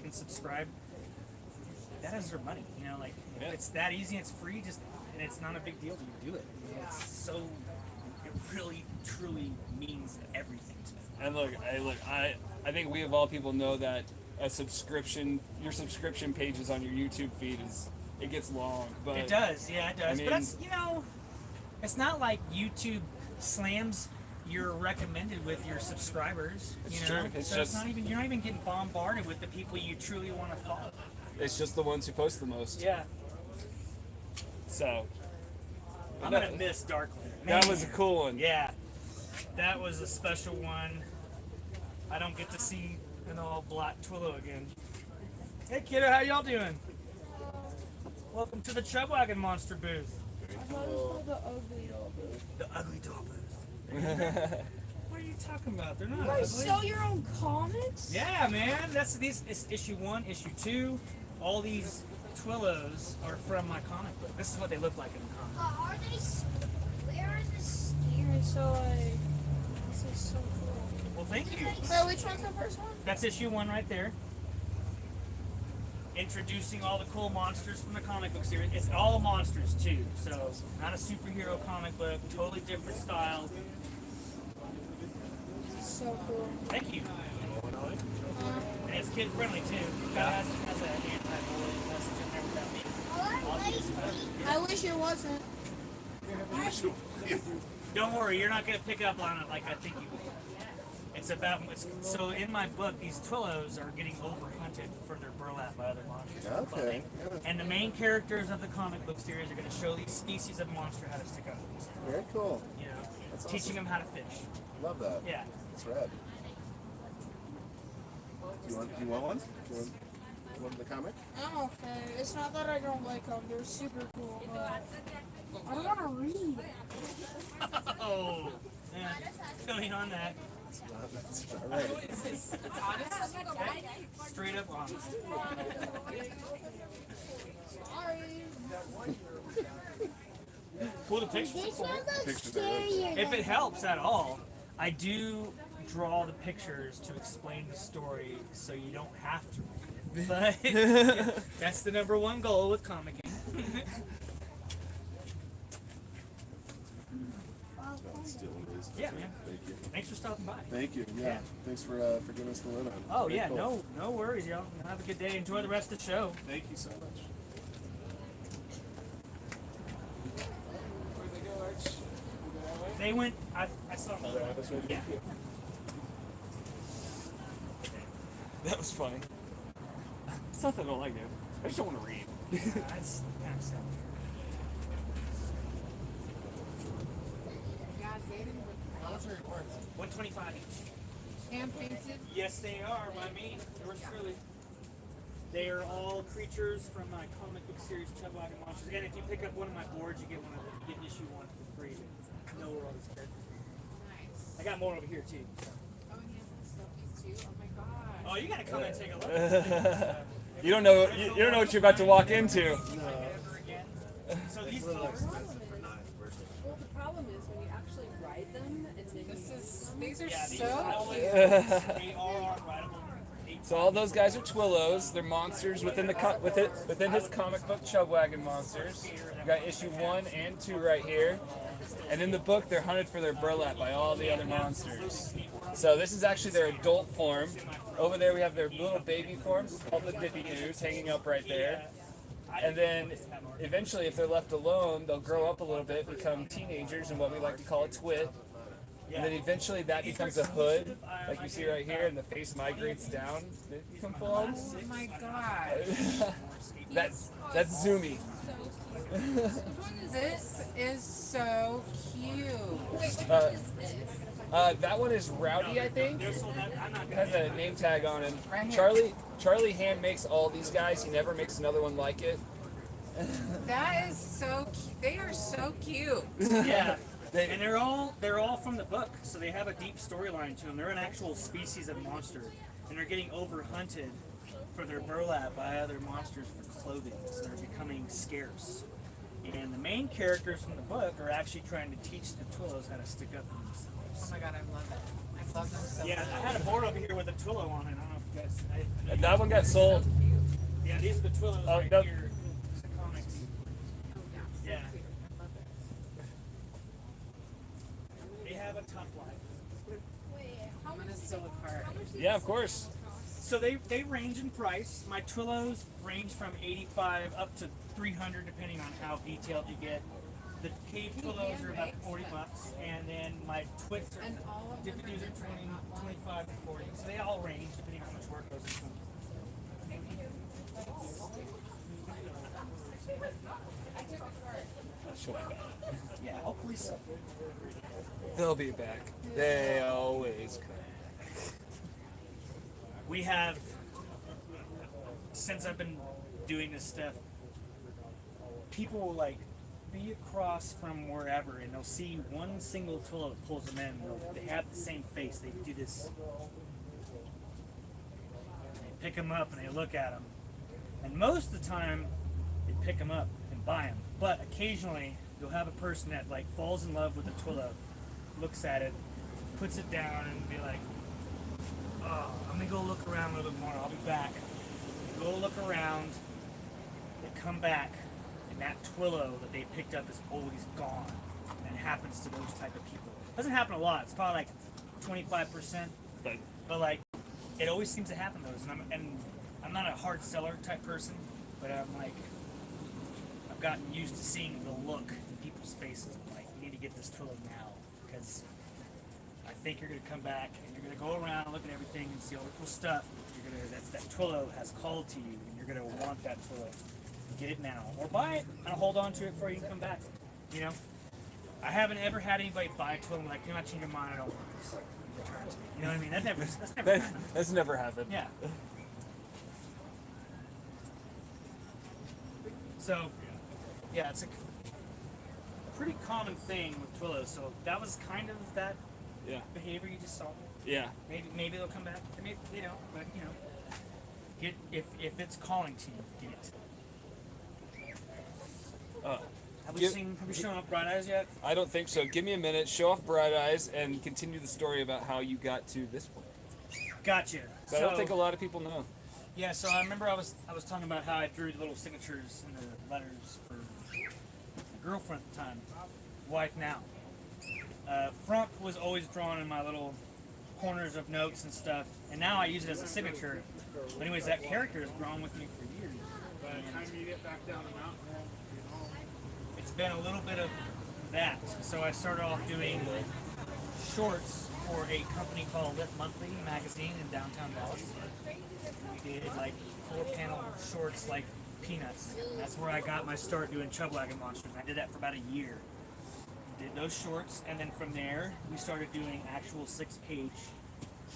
and subscribe, that is their money. You know, like if it's that easy, it's free, and it's not a big deal to do it. You know, it's so it really truly means everything to me. And I think we of all people know that your subscription pages on your YouTube feed it gets long. But It does, yeah, it does. I mean, but that's it's not like YouTube slams your recommended with your subscribers. It's you know? true. It's so just- you're not even getting bombarded with the people you truly want to follow. it's just the ones who post the most. Yeah. So I'm gonna miss Darkland. that Man. was a cool one. Yeah. That was a special one. I don't get to see an all black Twillo again. Hey kiddo, how y'all doing? Welcome to the Chubwagon Monster booth. I thought it was called the ugly doll booth. The ugly doll booth. What are you talking about? They're not You guys ugly. sell your own comics? Yeah, man. It's issue 1, issue 2. All these Twillos are from my comic book. This is what they look like in the comic. Are they? Where is this steering? So this is so cool. Well, thank you. So which one's the first one? That's issue 1 right there. Introducing all the cool monsters from the comic book series. It's all monsters too, so not a superhero comic book. Totally different style. So cool. Thank you. And it's kid friendly too. It has an anti-bullying message in there without me. I wish it wasn't. Don't worry, you're not going to pick up on it like I think you will. So in my book, these Twillos are getting overhunted for their burlap by other monsters. Okay. And the main characters of the comic book series are going to show these species of monster how to stick up. Very cool. You know, That's teaching awesome. them how to fish. Love that. Yeah. That's rad. Do you want one? Do you want the comic? I'm okay. It's not that I don't like them. They're super cool, but I don't want to read. Oh, yeah. Going on that. That's all right. Straight up honest. Sorry. Pull the pictures. This one looks Pictures are really scarier. If it helps at all, I do draw the pictures to explain the story so you don't have to read it. But yeah, that's the #1 goal with comicking. Still it is. Yeah, man. Thank you. Thanks for stopping by. Thank you. Yeah. Yeah. Thanks for giving us the lid on. Oh Very yeah, cool. no worries, y'all. Have a good day. Enjoy the rest of the show. Thank you so much. Where'd they go, Arch? Go that way? They went. I saw them. This way? Yeah. That was funny. It's not that I don't like it. I just don't want to read. That's kind of sad. 125 each. Hand painted. Yes, they are by me. Yours truly. They are all creatures from my comic book series, Chubwagon Monsters. Again, if you pick up one of my boards, you get issue 1 for free. Know where all these characters are. I got more over here too. So. Oh, and he has some stuffies too. Oh my god. Oh, you gotta come and take a look. You don't know what you're about to walk into. Ever again. So these little expensive for not versus. Well, the problem is when you actually ride them and then These are These so always, cute. they are unrideable. So all those guys are Twillos. They're monsters within within his comic book Chubwagon monsters. We got issue 1 and 2 right here. And in the book, they're hunted for their burlap by all the other monsters. So this is actually their adult form. Over there we have their little baby forms called the Dippy Doos hanging up right there. And then eventually, if they're left alone, they'll grow up a little bit, become teenagers in what we like to call a twit. And then eventually that becomes a hood, like you see right here, and the face migrates down. They become full on. Oh my god. That's Zoomy. This is so cute. That one is Rowdy, I think. It has a name tag on him. Right here. Charlie hand makes all these guys. He never makes another one like it. That is so cute. They are so cute. Yeah. And they're all from the book, so they have a deep storyline to them. They're an actual species of monster, and they're getting overhunted for their burlap by other monsters for clothing, so they're becoming scarce. And the main characters from the book are actually trying to teach the Twillos how to stick up for themselves. Oh my god, I love it. I love them so Yeah, much. I had a board over here with a Twillo on it. I don't know if you guys. That one got sold. Yeah, these are the Twillos right no. here. The comics. Yeah. They have a tough life. I'm gonna still apart. Yeah, of course. So they range in price. My Twillos range from 85 up to 300 depending on how detailed you get. The cave Twillos are about 40 bucks, and then my Twits are And all of them Dippy Doos are 20, 25 to 40. So they all range depending on which work goes into them. Yeah, hopefully so. They'll be back. They always come. We have, since I've been doing this stuff, people will like be across from wherever and they'll see one single Twillo that pulls them in. They have the same face. They do this. They pick them up and they look at them. And most of the time, they pick them up and buy them. But occasionally, you'll have a person that like falls in love with a Twillo, looks at it, puts it down, and be like, "Oh, I'm gonna go look around a little bit more. I'll be back." They go look around. They come back, and that Twillo that they picked up is always gone. And it happens to those type of people. It doesn't happen a lot. It's probably like 25%. But like, it always seems to happen to those. And I'm not a hard seller type person, but I'm like, I've gotten used to seeing the look in people's faces. I'm like, you need to get this Twillo now, because I think you're gonna come back and you're gonna go around, look at everything, and see all the cool stuff. That Twillo has called to you, and you're gonna want that Twillo. Get it now, or buy it and hold on to it before you can come back. You know, I haven't ever had anybody buy a Twillo and be like, "You're not changing your mind. I don't want this." Return it to me. You know what I mean? That's never happened. That's never happened. Yeah. So, yeah, it's a pretty common thing with Twillos. So that was kind of that behavior you just saw. Yeah. Maybe they'll come back. Maybe, you know, but you know, get if it's calling to you, get it. Have we shown off Bright Eyes yet? I don't think so. Give me a minute. Show off Bright Eyes and continue the story about how you got to this point. Gotcha. So I don't think a lot of people know. Yeah, so I remember I was talking about how I drew the little signatures and the letters for my girlfriend at the time, wife now. Front was always drawn in my little corners of notes and stuff, and now I use it as a signature. But anyways, that character has grown with me for years. By the time you get back down the mountain, It's been a little bit of that. So I started off doing shorts for a company called Lift Monthly magazine in downtown Dallas. We did like 4-panel shorts like Peanuts. That's where I got my start doing Chubwagon monsters. I did that for about a year. Did those shorts, and then from there we started doing actual 6-page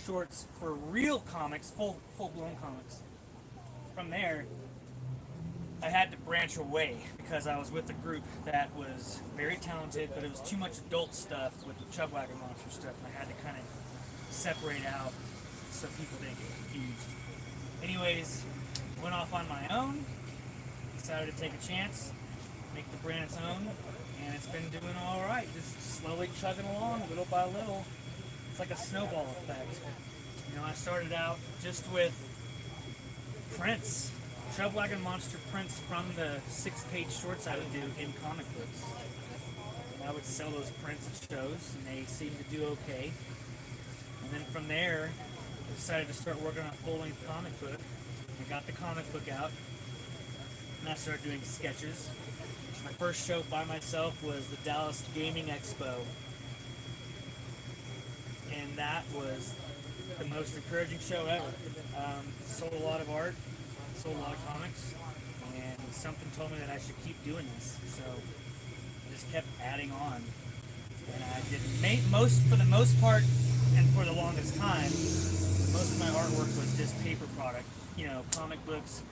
shorts for real comics, full-blown comics. From there, I had to branch away because I was with a group that was very talented, but it was too much adult stuff with the Chubwagon monster stuff, and I had to kind of separate out so people didn't get confused. Anyways, went off on my own, decided to take a chance, make the brand its own, and it's been doing all right. Just slowly chugging along, little by little. It's like a snowball effect. You know, I started out just with prints, Chubwagon monster prints from the 6-page shorts I would do in comic books. And I would sell those prints at shows, and they seemed to do okay. And then from there, I decided to start working on a full-length comic book. I got the comic book out, and I started doing sketches. My first show by myself was the Dallas Gaming Expo, and that was the most encouraging show ever. Sold a lot of art, sold a lot of comics, and something told me that I should keep doing this. So I just kept adding on, and I did for the most part, and for the longest time, most of my artwork was just paper product. You know, comic books,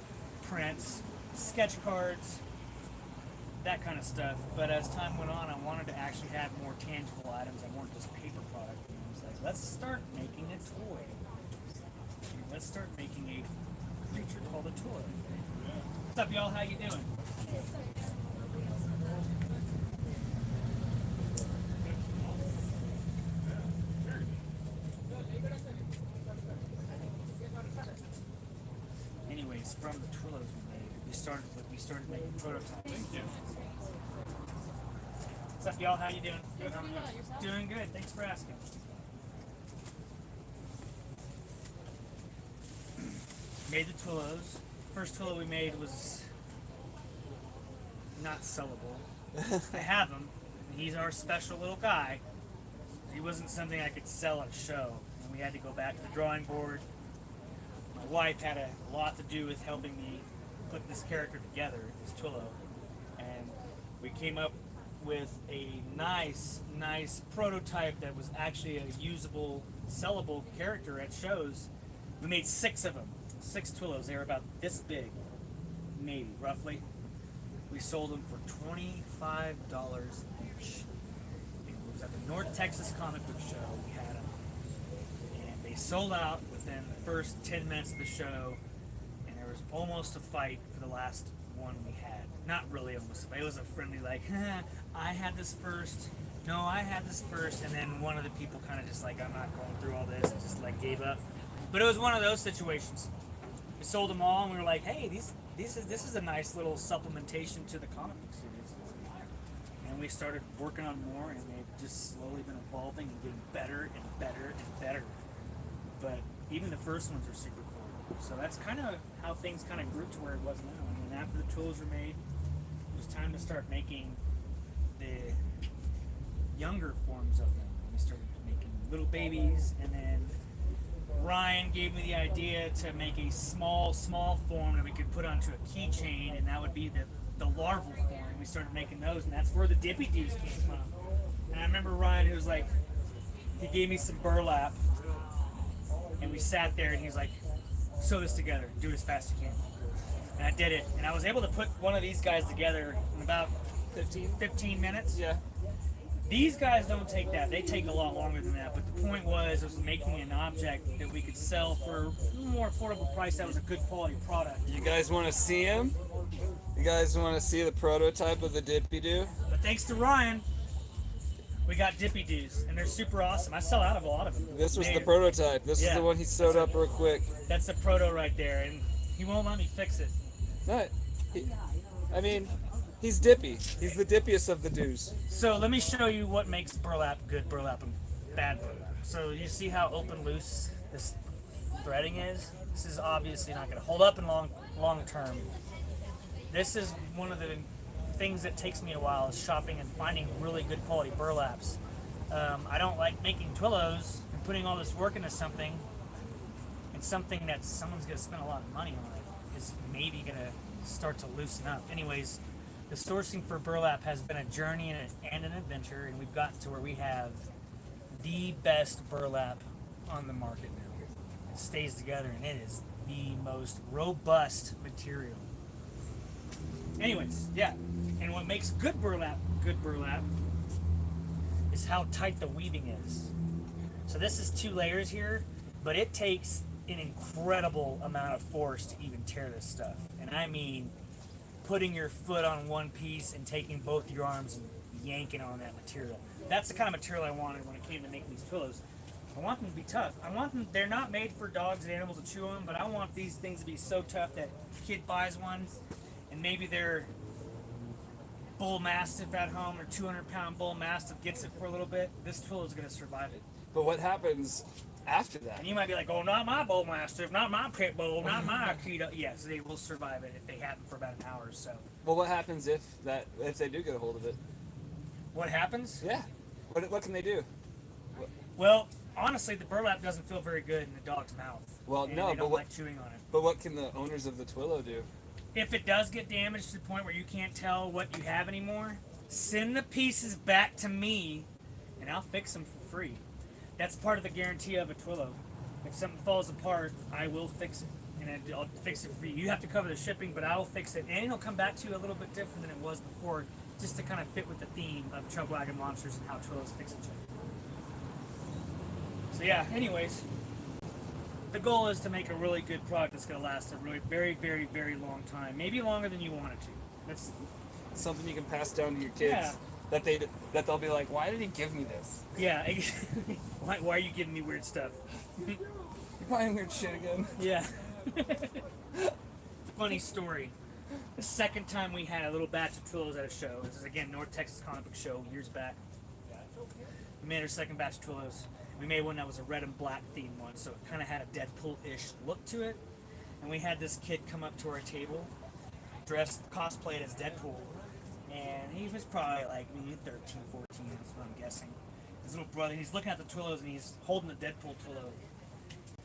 prints, sketch cards, that kind of stuff. But as time went on, I wanted to actually have more tangible items that weren't just paper product. And I was like, let's start making a toy. Let's start making a creature called a toy. What's up, y'all? How you doing? Anyways, from the Twillos we started making prototypes. What's up, y'all? How you doing? Doing good. Thanks for asking. Made the Twillos. First Twillo we made was not sellable. I have him. He's our special little guy. He wasn't something I could sell at a show. And we had to go back to the drawing board. My wife had a lot to do with helping me put this character together, this Twillo. And we came up with a nice prototype that was actually a usable, sellable character at shows. We made 6 of them. 6 Twillos. They were about this big, maybe, roughly. We sold them for $25 each. It was at the North Texas Comic Book Show. We had them. And they sold out within the first 10 minutes of the show. And there was almost a fight for the last one we had. Not really almost a fight. It was a friendly, like, I had this first. No, I had this first. And then one of the people kind of just like, I'm not going through all this. And just like gave up. But it was one of those situations. We sold them all, and we were like, "Hey, this is a nice little supplementation to the comic book series." And we started working on more, and they've just slowly been evolving and getting better and better and better. But even the first ones are super cool. So that's kind of how things kind of grew to where it was now. And then after the tools were made, it was time to start making the younger forms of them. We started making little babies, and then Ryan gave me the idea to make a small form that we could put onto a keychain, and that would be the larval form. We started making those, and that's where the Dippy Doos came from. And I remember Ryan, who was like, he gave me some burlap, and we sat there, and he was like, sew this together, do it as fast as you can. And I did it, and I was able to put one of these guys together in about 15 minutes. Yeah. These guys don't take that. They take a lot longer than that. But the point was making an object that we could sell for a more affordable price that was a good quality product. You guys want to see him? You guys want to see the prototype of the Dippy Doo? But thanks to Ryan, we got Dippy Doos, and they're super awesome. I sell out of a lot of them. This was the prototype. This is the one he sewed up real quick. That's the proto right there, and he won't let me fix it. I mean, he's Dippy. He's the dippiest of the Doos. So let me show you what makes burlap good burlap and bad burlap. So you see how open loose this threading is? This is obviously not going to hold up in long term. This is one of the things that takes me a while, is shopping and finding really good quality burlaps. I don't like making Twillos and putting all this work into something, and something that someone's going to spend a lot of money on it is maybe going to start to loosen up. Anyways, the sourcing for burlap has been a journey and an adventure, and we've gotten to where we have the best burlap on the market now. It stays together, and it is the most robust material. Anyways, yeah, and what makes good burlap is how tight the weaving is. So this is 2 layers here, but it takes an incredible amount of force to even tear this stuff. And I mean putting your foot on one piece and taking both your arms and yanking on that material. That's the kind of material I wanted when it came to making these Twillos. I want them to be tough. I want them, they're not made for dogs and animals to chew on, but I want these things to be so tough that a kid buys one and maybe their bull mastiff at home or 200-pound bull mastiff gets it for a little bit. This Twillo is going to survive it. But what happens after that? And you might be like, oh, not my bull mastiff, not my pit bull, not my Akita. Yes, they will survive it if they have them for about an hour or so. Well, what happens if they do get a hold of it? What happens? Yeah. What can they do? Well, honestly, the burlap doesn't feel very good in the dog's mouth. Well, and no, they but don't what, like chewing on it. But what can the owners of the Twillo do? If it does get damaged to the point where you can't tell what you have anymore, send the pieces back to me, and I'll fix them for free. That's part of the guarantee of a Twillo. If something falls apart, I will fix it, and I'll fix it for you. You have to cover the shipping, but I'll fix it, and it'll come back to you a little bit different than it was before, just to kind of fit with the theme of Chubwagon monsters and how Twillos fix each other. So yeah, anyways, the goal is to make a really good product that's going to last a really very, very, very long time. Maybe longer than you want it to. That's something you can pass down to your kids. Yeah. That they'll be like, why did he give me this? Yeah. why are you giving me weird stuff? You're buying weird shit again. Yeah. Funny story. The second time we had a little batch of Twillos at a show, this is again North Texas comic book show years back. We made our second batch of Twillos. We made one that was a red and black themed one, so it kind of had a Deadpool-ish look to it. And we had this kid come up to our table, dressed, cosplayed as Deadpool. And he was probably like maybe 13, 14, that's what I'm guessing. His little brother, he's looking at the Twillos and he's holding the Deadpool Twillo.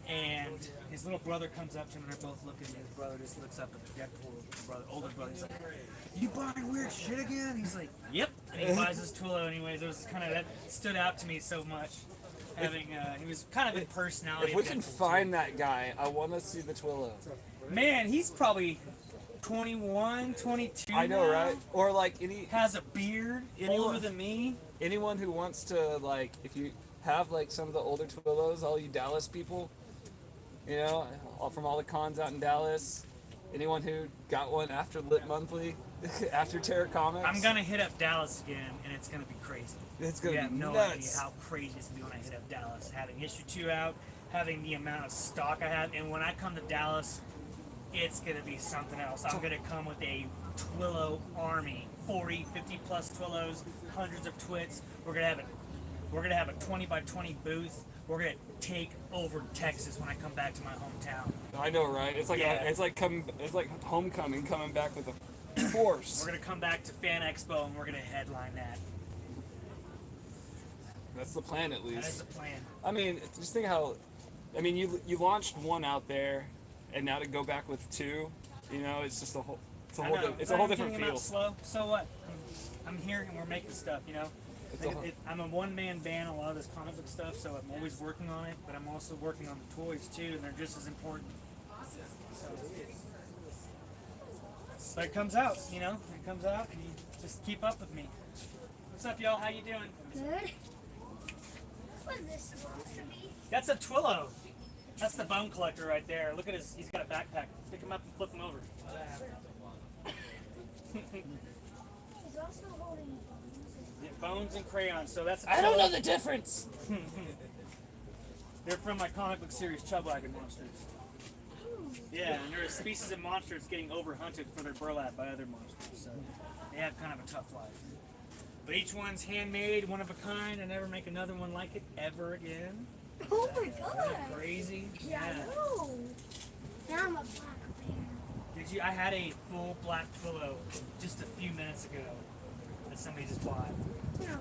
And his little brother comes up to him and they're both looking, and his brother just looks up at the Deadpool brother, older brother. He's like, you buying weird shit again? He's like, yep. And he buys his Twillo anyways. It was kind of, that stood out to me so much. Having, he was kind of a personality. If we can find that guy, I want to see the Twillo. Man, he's probably 21, 22 I know, now. right? Or like has a beard, older than me. Anyone who wants to, like, if you have like some of the older Twillos, all you Dallas people, you know, from all the cons out in Dallas, anyone who got one after Lit Monthly, after Terror Comics. I'm gonna hit up Dallas again, and it's gonna be crazy. It's gonna you be have no nuts. idea how crazy it's gonna be when I hit up Dallas. Having issue 2 out, having the amount of stock I have, and when I come to Dallas, it's gonna be something else. I'm gonna come with a Twillo army, 40, 50 plus Twillos, hundreds of twits. We're gonna have a 20 by 20 booth. We're gonna take over Texas when I come back to my hometown. I know, right? It's like it's like homecoming, coming back with a force. We're gonna come back to Fan Expo and we're gonna headline that. That's the plan, at least. That is the plan. I mean, just think how, I mean, you launched one out there, and now to go back with 2, you know, it's just a whole different I'm feel. slow. So what? I'm here and we're making stuff, you know. I'm a one-man band, a lot of this comic book stuff, so I'm always working on it, but I'm also working on the toys too, and they're just as important. So it comes out, you know, it comes out, and you just keep up with me. What's up, y'all? How you doing? Good. What is this supposed to be? That's a Twillo. That's the bone collector right there. Look at he's got a backpack. Pick him up and flip him over. He's also holding Bones and crayons, so that's. I don't know the difference. They're from my comic book series, Chubwagon monsters. Yeah, and they're a species of monster that's getting overhunted for their burlap by other monsters, so they have kind of a tough life. But each one's handmade, one of a kind. I never make another one like it ever again. Oh my god! Isn't that crazy? Yeah, I know. Now I'm a black bear. Did you? I had a full black Twillo just a few minutes ago that somebody just bought. Oh, man.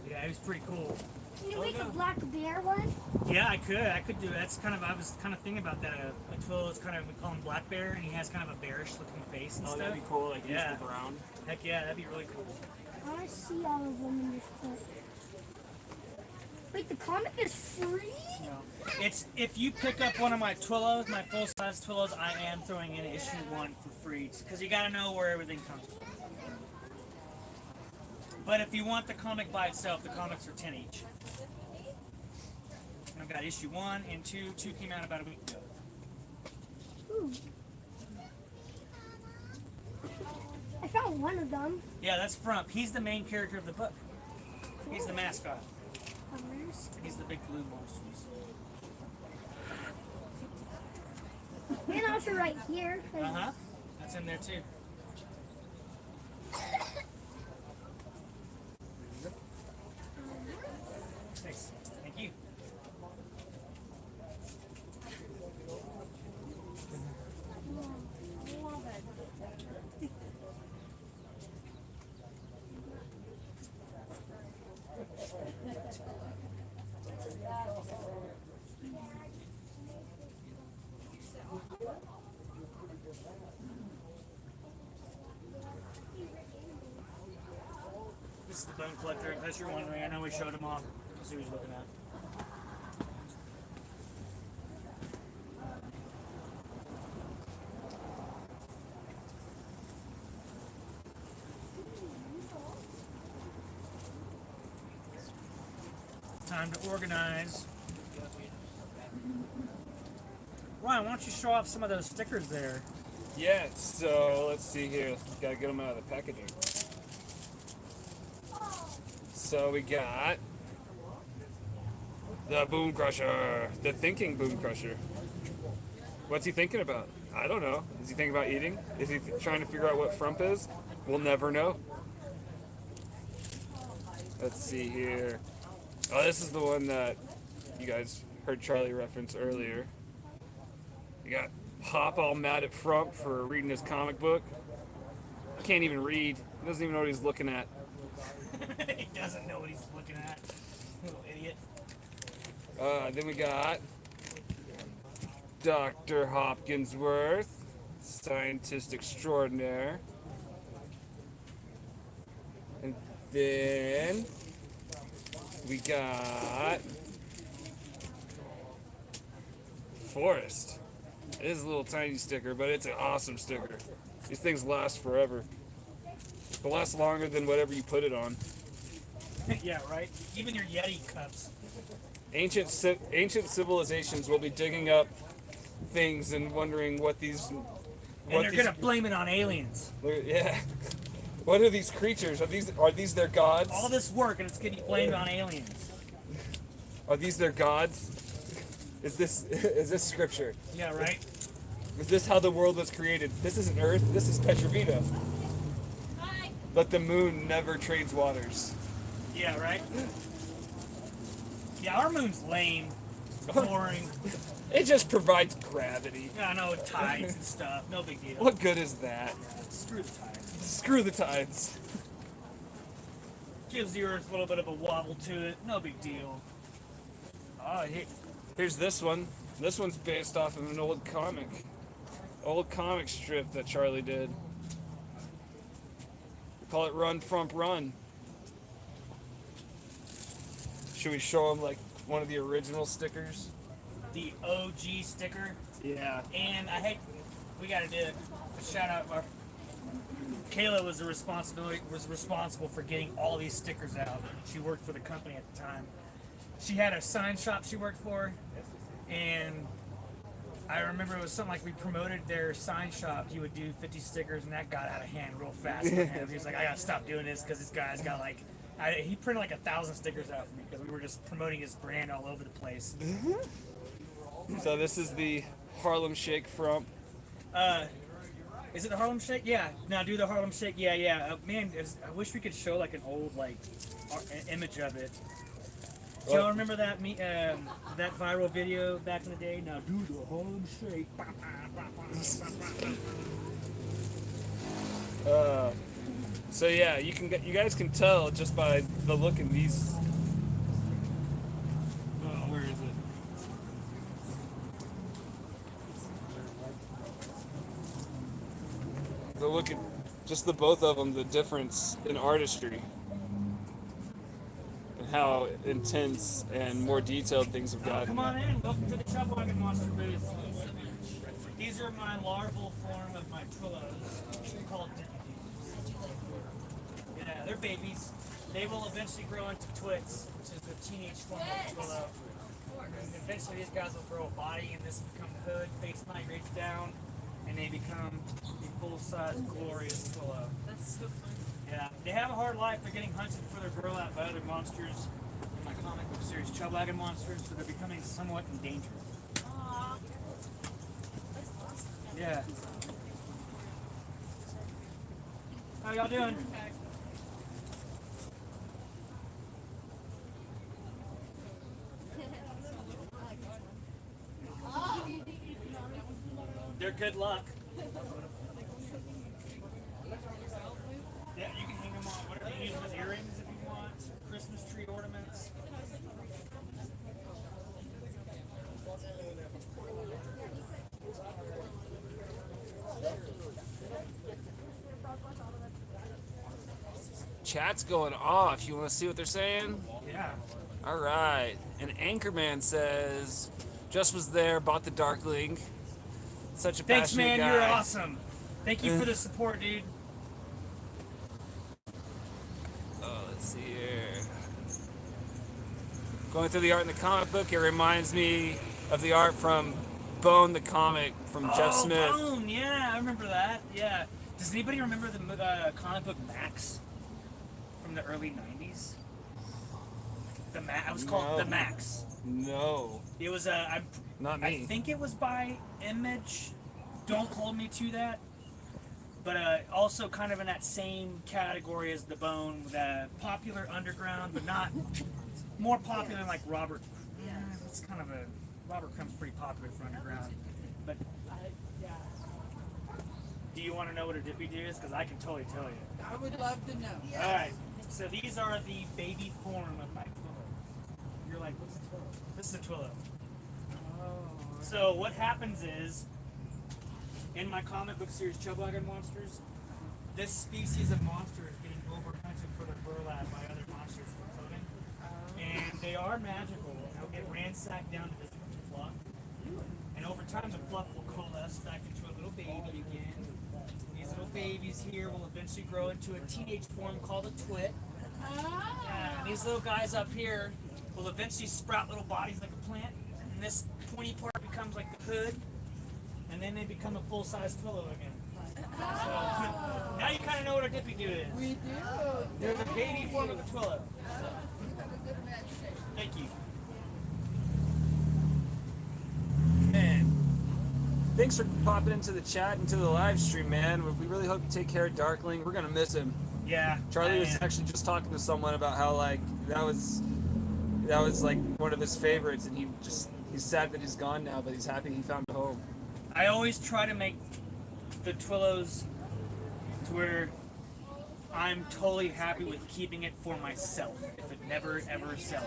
Yeah, it was pretty cool. Can you make a black bear one? Yeah, I could do it. That's kind of, I was kind of thinking about that. A Twillo is kind of, we call him Black Bear, and he has kind of a bearish looking face and stuff. That'd be cool, like yeah. use the brown. Heck yeah, that'd be really cool. I want to see all of them in this book. Wait, the comic is free? No. It's, if you pick up one of my Twillos, my full size Twillos, I am throwing in issue 1 for free, because you gotta know where everything comes from. But if you want the comic by itself, the comics are 10 each. And I've got issue 1 and 2. 2 came out about a week ago. Ooh. I found one of them. Yeah, that's Frump. He's the main character of the book. He's the mascot. He's the big blue monster. And also right here. Uh-huh. That's in there too. Thanks. Thank you. This is the bone collector, in case you're wondering. I know we showed him off. That's who he's looking at. Time to organize. Ryan, why don't you show off some of those stickers there? Yeah, so let's see here. Gotta get them out of the packaging. So we got the Boom Crusher, the thinking Boom Crusher. What's he thinking about? I don't know. Is he thinking about eating? Is he trying to figure out what Frump is? We'll never know. Let's see here. Oh, this is the one that you guys heard Charlie reference earlier. You got Hop all mad at Frump for reading his comic book. Can't even read. He doesn't even know what he's looking at. He doesn't know what he's looking at. Little idiot. Then we got Dr. Hopkinsworth, scientist extraordinaire. And then we got Forrest. It is a little tiny sticker, but it's an awesome sticker. These things last forever. They'll last longer than whatever you put it on. Yeah, right? Even your Yeti cups. Ancient civilizations will be digging up things and wondering what these... And they're going to blame it on aliens. Yeah. What are these creatures? Are these their gods? All this work and it's getting blamed on aliens. Are these their gods? Is this scripture? Yeah, right? Is this how the world was created? This isn't Earth, this is Petrovita. Hi. But the moon never trades waters. Yeah, right? Yeah, our moon's lame. It's boring. It just provides gravity. Yeah, I know, tides and stuff. No big deal. What good is that? Screw the tides. Screw the tides. Gives the Earth a little bit of a wobble to it. No big deal. Oh, here's this one. This one's based off of an old comic strip that Charlie did. We call it Run Frump Run. Should we show him like one of the original stickers? The OG sticker. Yeah. And we gotta do a shout out. Kayla was responsible for getting all these stickers out. She worked for the company at the time. She had a sign shop she worked for, and I remember it was something like we promoted their sign shop. He would do 50 stickers, and that got out of hand real fast for him. He was like, I gotta stop doing this because this guy's got like, he printed like 1,000 stickers out for me because we were just promoting his brand all over the place. So this is the Harlem Shake Frump. Is it the Harlem Shake? Yeah. Now do the Harlem Shake. Yeah. Man, I wish we could show like an old image of it. Do y'all remember that that viral video back in the day? Now do the Harlem Shake. So yeah, you guys can tell just by the look in these. Where is it? The look at just the both of them, the difference in artistry. How intense and more detailed things have gotten. Come on in. Welcome to the Chubwagon Monster booth. These are my larval form of my Twillos called Dippy-Doos. Yeah, they're babies. They will eventually grow into Twits, which is the teenage form of Twillo. And eventually these guys will grow a body and this will become the hood. Face migrates down. and they become a full-size, glorious Twillo. That's so funny. Yeah, they have a hard life. They're getting hunted for their burlap by other monsters in my comic book series, Chubwagon monsters, so they're becoming somewhat endangered. Aww. That's awesome. Yeah. How y'all doing? They're good luck. Yeah, you can hang them on whatever you use them as earrings if you want. Christmas tree ornaments. Chat's going off. You want to see what they're saying? Yeah. All right. And Anchorman says, just was there, bought the Darkling. Such a Thanks, passionate man. guy. You're awesome. Thank you for the support, dude. Oh, let's see here. Going through the art in the comic book, it reminds me of the art from Bone the Comic from Jeff Smith. Bone. Yeah, I remember that. Yeah. Does anybody remember the comic book Max from the early 90s? The Max. It was called The Max. No. It was Not me. I think it was by Image. Don't hold me to that. But also kind of in that same category as the Bone, the popular underground, but not more popular than like Robert. Yeah, it's kind of a Robert Crumb's pretty popular for underground. But do you want to know what a dippy do is? Because I can totally tell you. I would love to know. All right. So these are the baby form of my Twillo. You're like, what's a Twillo? This is a Twillo. Oh. So what happens is, in my comic book series, Chubwagon Monsters, this species of monster is getting overhunted for their burlap by other monsters for clothing. And they are magical. They'll get ransacked down to this fluff. And over time, the fluff will coalesce back into a little baby again. These little babies here will eventually grow into a teenage form called a twit. And these little guys up here will eventually sprout little bodies like a plant. And this pointy part becomes like the hood. And then they become a full-size Twillo again. So, now you kind of know what a dippy doo is. We do. They're the baby form of a Twillo. Thank you. Man, thanks for popping into the chat and to the live stream, man. We really hope you take care of Darkling. We're gonna miss him. Yeah. Charlie was actually just talking to someone about how like that was like one of his favorites, and he's sad that he's gone now, but he's happy he found a home. I always try to make the Twillos to where I'm totally happy with keeping it for myself if it never ever sells.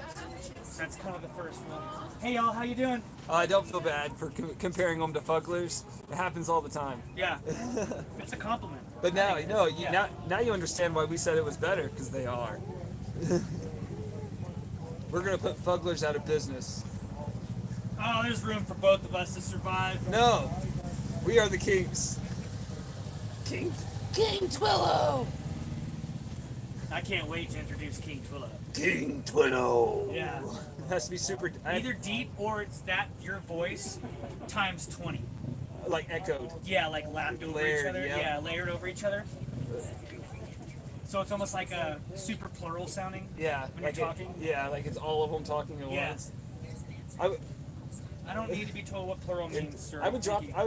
So that's kind of the first one. Hey y'all, how you doing? I don't feel bad for comparing them to Fugglers. It happens all the time. Yeah, it's a compliment. But now, now you understand why we said it was better, because they are. We're gonna put Fugglers out of business. Oh, there's room for both of us to survive. No, we are the kings. King Twillo. I can't wait to introduce King Twillo. King Twillo. Yeah. It has to be super. Either deep or it's your voice times 20. Like echoed. Yeah, like lapped over Layered, each other. yep. Yeah, layered over each other. So it's almost like a super plural sounding. Yeah, when like you're talking. like it's all of them talking at Yeah. once. I don't need to be told what plural means, sir. I would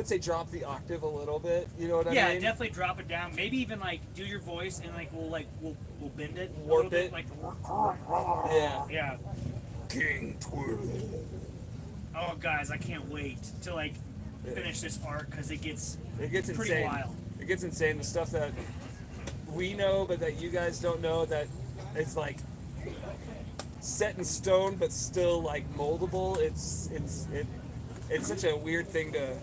say drop the octave a little bit. You know what I mean? Yeah, definitely drop it down. Maybe even like do your voice and like we'll bend it, Warp a little it. bit, like Yeah. yeah. King Twillo. Oh, guys, I can't wait to like finish this arc because it gets pretty insane. wild. It gets insane. The stuff that we know, but that you guys don't know, that it's like set in stone, but still like moldable. It's such a weird thing to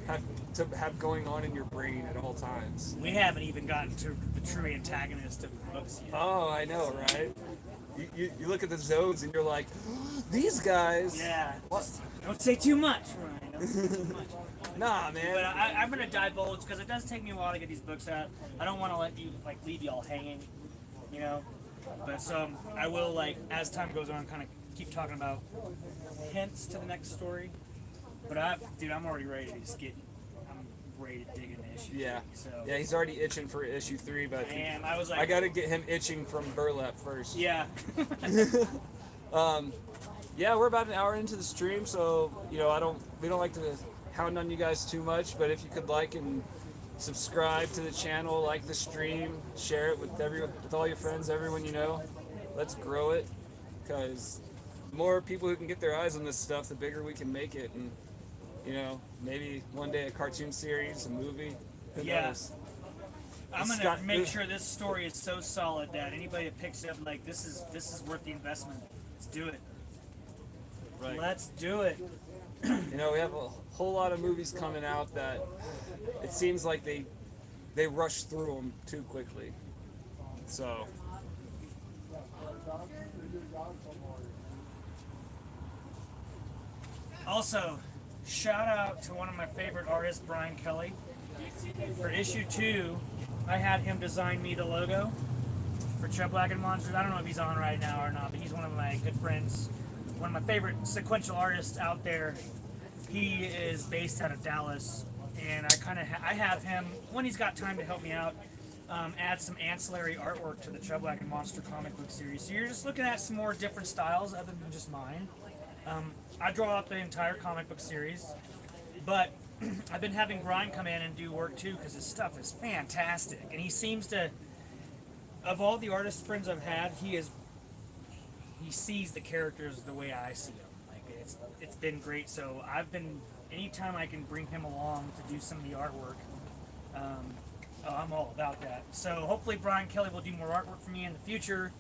have going on in your brain at all times. We haven't even gotten to the true antagonist of the books yet. Oh, I know, right? You look at the Zodes and you're like, these guys. Yeah. Don't say too much, Ryan. Don't say too much. Nah, man. But I'm gonna divulge because it does take me a while to get these books out. I don't want to let you leave y'all hanging, you know. But so I will as time goes on, kind of keep talking about hints to the next story. But I'm already ready to just get. I'm great at digging issue. Yeah. 3, so. Yeah, he's already itching for issue 3, but I was like, I got to get him itching from Burlap first. Yeah. Yeah, we're about an hour into the stream, so we don't like to hound on you guys too much, but if you could like and subscribe to the channel, like the stream, share it with all your friends, everyone you know. Let's grow it, because the more people who can get their eyes on this stuff, the bigger we can make it, and maybe one day a cartoon series, a movie. Who knows? I'm gonna make sure this story is so solid that anybody that picks it up, like, this is worth the investment. Let's do it. Right. Let's do it. We have a whole lot of movies coming out that it seems like they rush through them too quickly. So. Also, shout out to one of my favorite artists, Brian Kelly. For issue 2, I had him design me the logo for Chubwagon Monsters. I don't know if he's on right now or not, but he's one of my good friends, one of my favorite sequential artists out there. He is based out of Dallas, and I have him, when he's got time to help me out, add some ancillary artwork to the Chubwagon Monster comic book series. So you're just looking at some more different styles other than just mine. I draw out the entire comic book series, but I've been having Brian come in and do work too, because his stuff is fantastic, and he seems to, of all the artist friends I've had, he sees the characters the way I see them. Like, it's been great. So anytime I can bring him along to do some of the artwork, I'm all about that. So hopefully Brian Kelly will do more artwork for me in the future,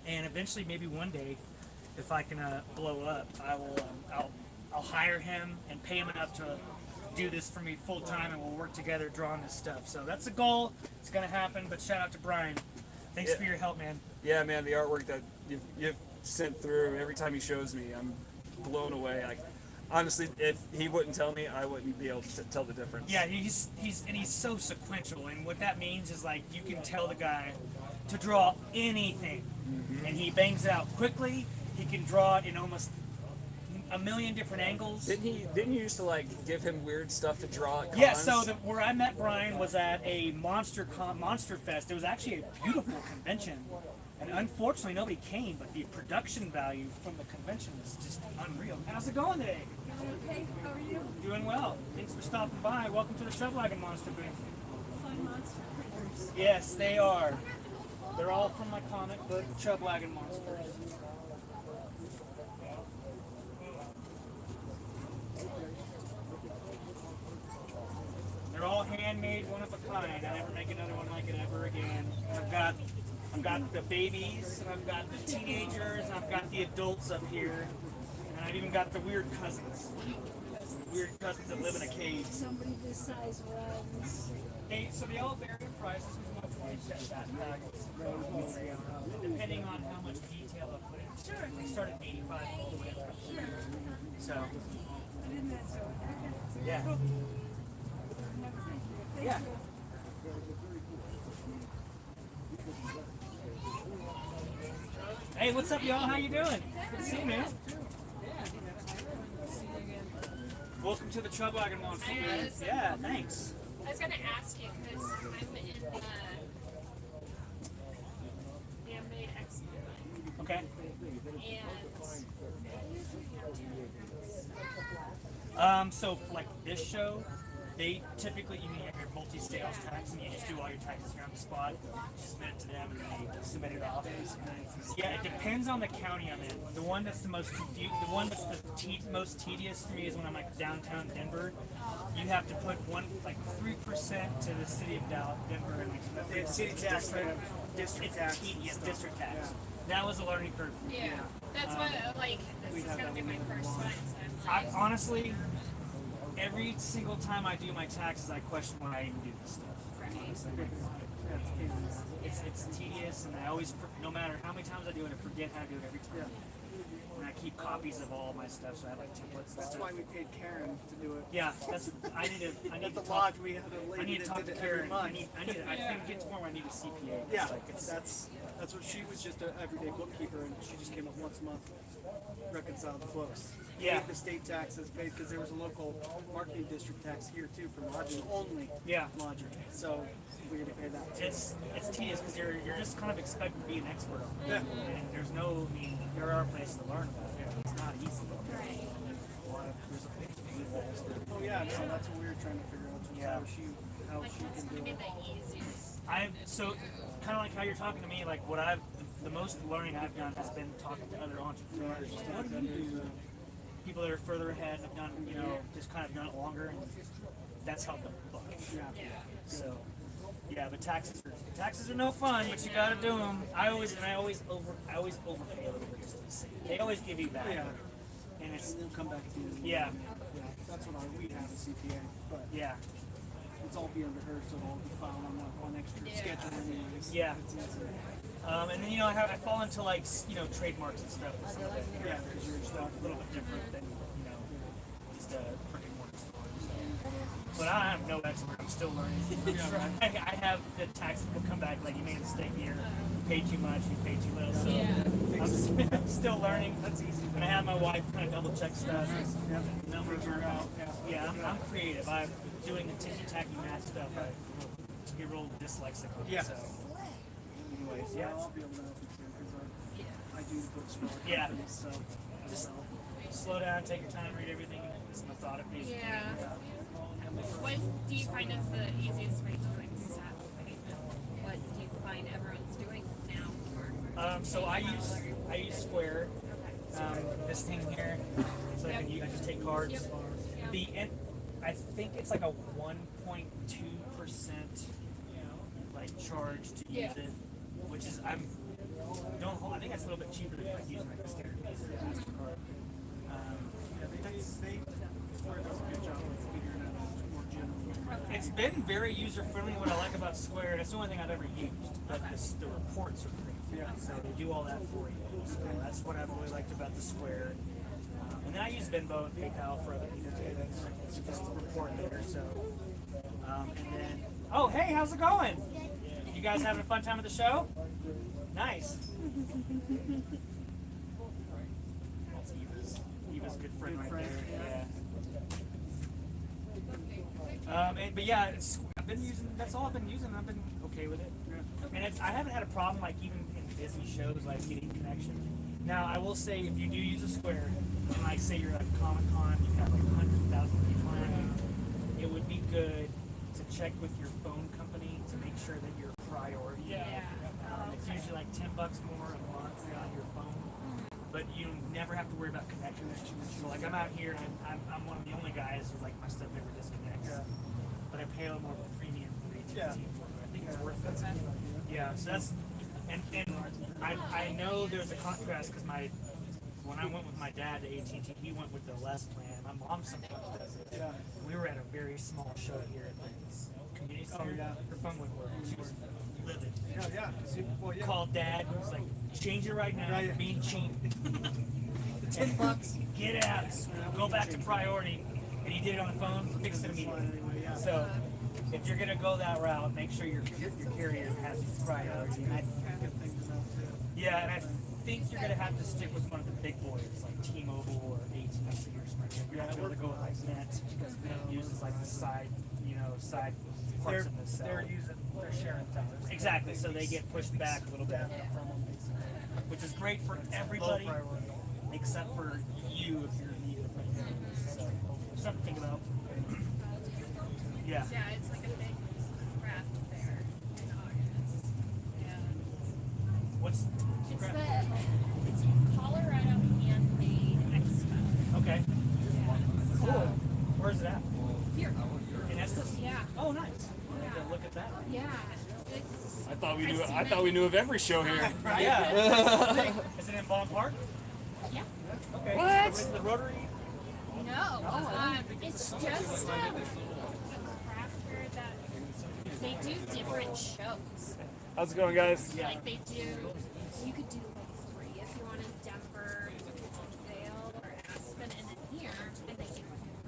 and eventually, maybe one day, if I can blow up, I'll hire him and pay him enough to do this for me full time, and we'll work together drawing this stuff. So that's the goal. It's gonna happen. But shout out to Brian. Thanks for your help, man. Yeah, man, the artwork that you've sent through, every time he shows me, I'm blown away. Like, honestly, if he wouldn't tell me, I wouldn't be able to tell the difference. Yeah, he's so sequential, and what that means is, like, you can tell the guy to draw anything, and he bangs it out quickly. He can draw it in almost a million different angles. Didn't you used to give him weird stuff to draw at cons? Yeah, so where I met Brian was at a Monster Fest. It was actually a beautiful convention, and unfortunately nobody came, but the production value from the convention was just unreal. How's it going today? Okay, how are you? Doing well. Thanks for stopping by. Welcome to the Chubwagon Monster booth. Fun monster critters. Yes, they are. They're all from my comic book, Chubwagon Monsters. They're all handmade, one of a kind. I never make another one like it ever again. I've got the babies, and I've got the teenagers, and I've got the adults up here, and I've even got the weird cousins. Weird cousins that live in a cave. Somebody this size runs. Hey, so they all vary in prices. We want 20 set backpacks. Depending on how much detail I put in. Sure. They start at 85 all the way up. So. Yeah. Yeah. Hey, what's up, y'all? How you doing? Good to see you, man. Welcome to the Chubwagon Monster. Yeah, thanks. I was going to ask you because I'm in the handmade X-Men. Okay. So for like this show, they typically, you have your multi-sales tax, and you just do all your taxes here on the spot, submit it to them, and they submit it off. Yeah, it depends on the county I'm in. The one that's the most most tedious for me is when I'm like downtown Denver. You have to put 3% to the city of Denver, and like city tax, district tax, district tax. That was a learning curve for me. Yeah, that's what this is gonna be my first one. So I honestly, every single time I do my taxes, I question why I even do this stuff. It's tedious, and I always, no matter how many times I do it, I forget how to do it every time. And I keep copies of all my stuff, so I have like templates. That's why we paid Karen to do it. Yeah, I need to talk. We had a lady that did it every month. I think get to where I need a CPA. Yeah, that's what she was, just an everyday bookkeeper, and she just came up once a month, reconciled the books. Yeah. paid the state taxes because there was a local marketing district tax here too for lodging only. Yeah. Lodging. So we had to pay that. It's tedious because you're just kind of expected to be an expert on it. Yeah. And there's no, I mean, there are places to learn about it. It's not easy. Right. There's a big loopholes. Oh yeah, so that's what we were trying to figure out. Yeah. How Like, she what's can gonna do be it. the easiest? So kind of like how you're talking to me, like the most learning I've done has been talking to other entrepreneurs. Just what do you do? People that are further ahead have done, just kind of done it longer, and that's helped a bunch. Yeah. So, yeah, but taxes are no fun, but you gotta do them. I always overpay a little bit just to be safe. They always give you back. Yeah. And it's And they'll come back to you. yeah, Yeah. That's what we have a CPA, but yeah, it's all be under her, so it'll be filed on one extra schedule anyways. yeah. It's easy. And then I fall into like trademarks and stuff. With some of it. Yeah, because you're Stuff a little bit different than just a brick and mortar store. So. But I am no expert. I'm still learning. I have the tax people come back like you made a mistake here. You paid too much. You paid too little. So I'm still learning. That's easy. And I have my wife kind of double check stuff. Numbers are out. Yeah, I'm creative. I'm doing the ticky tacky math stuff. I get real dyslexic with it. So. Anyways, yeah. I'll be able to help you too because I do books for other Yeah. companies, so Just slow down, take your time, read everything. It's methodically. Yeah. What do you find is the easiest way to doing stuff? What do you find everyone's doing now? So I use Square. This thing here, so I just take cards. I think it's like a 1.2% like charge to use it, which is I think that's a little bit cheaper than like using like a standard Visa or MasterCard. Square does a good job of figuring out more general. It's been very user friendly. What I like about Square, and it's the only thing I've ever used, but the reports are great. Yeah. So they do all that for you. So that's what I've really liked about the Square. And then I use Venmo and PayPal for other people too. It's just a report there. So, and then, oh hey, how's it going? You guys having a fun time at the show? Nice. That's Eva's a good friend right there. Yeah. But yeah, I've been using. That's all I've been using. I've been okay with it. And I haven't had a problem like even in busy shows like getting connection. Now I will say if you do use a Square, and like say you're at Comic-Con, you have like 100,000 people on it, it would be good to check with your phone company to make sure that you're a priority. Yeah. It's usually like $10 more a month on your phone, but you never have to worry about connection issues. So like I'm out here and I'm one of the only guys who like my stuff never disconnects. But I pay a little more of a premium for AT&T for it. I think it's worth it. Yeah, so that's and I know there's a contrast because when I went with my dad to AT&T, he went with the less plan. My mom sometimes does it. Yeah. We were at a very small show here at the community center. Her phone wouldn't work. She was livid. Yeah. Called Dad. He was like, change it right now. You're being cheap. $10. Get it out. Go back to priority. And he did it on the phone. Fixed it immediately. So if you're gonna go that route, make sure your carrier has priority. And and I think you're gonna have to stick with one of the big boys like T-Mobile or AT&T or something. You're not gonna go with like Net because Net uses like the side parts of the cell. They're sharing towers. Exactly. So they get pushed back a little bit, which is great for everybody except for you if you're needing to put it in. So something to think about. Yeah. Yeah, it's like a big craft fair in August. Yeah. What's It's Colorado Handmade Expo. okay? Yeah. Cool. Where's it at? Here. In Estes? Yeah. Oh, nice. Look at that. Yeah. I thought we knew of every show here. Yeah. Is it in Bond Park? Yeah. Okay. What? Is the Rotary? No. It's just a craft fair that they do different shows. How's it going, guys? Yeah. Like they do, you could do like 3 if you wanted Denver, Vale, or Aspen, and then here, and they give you a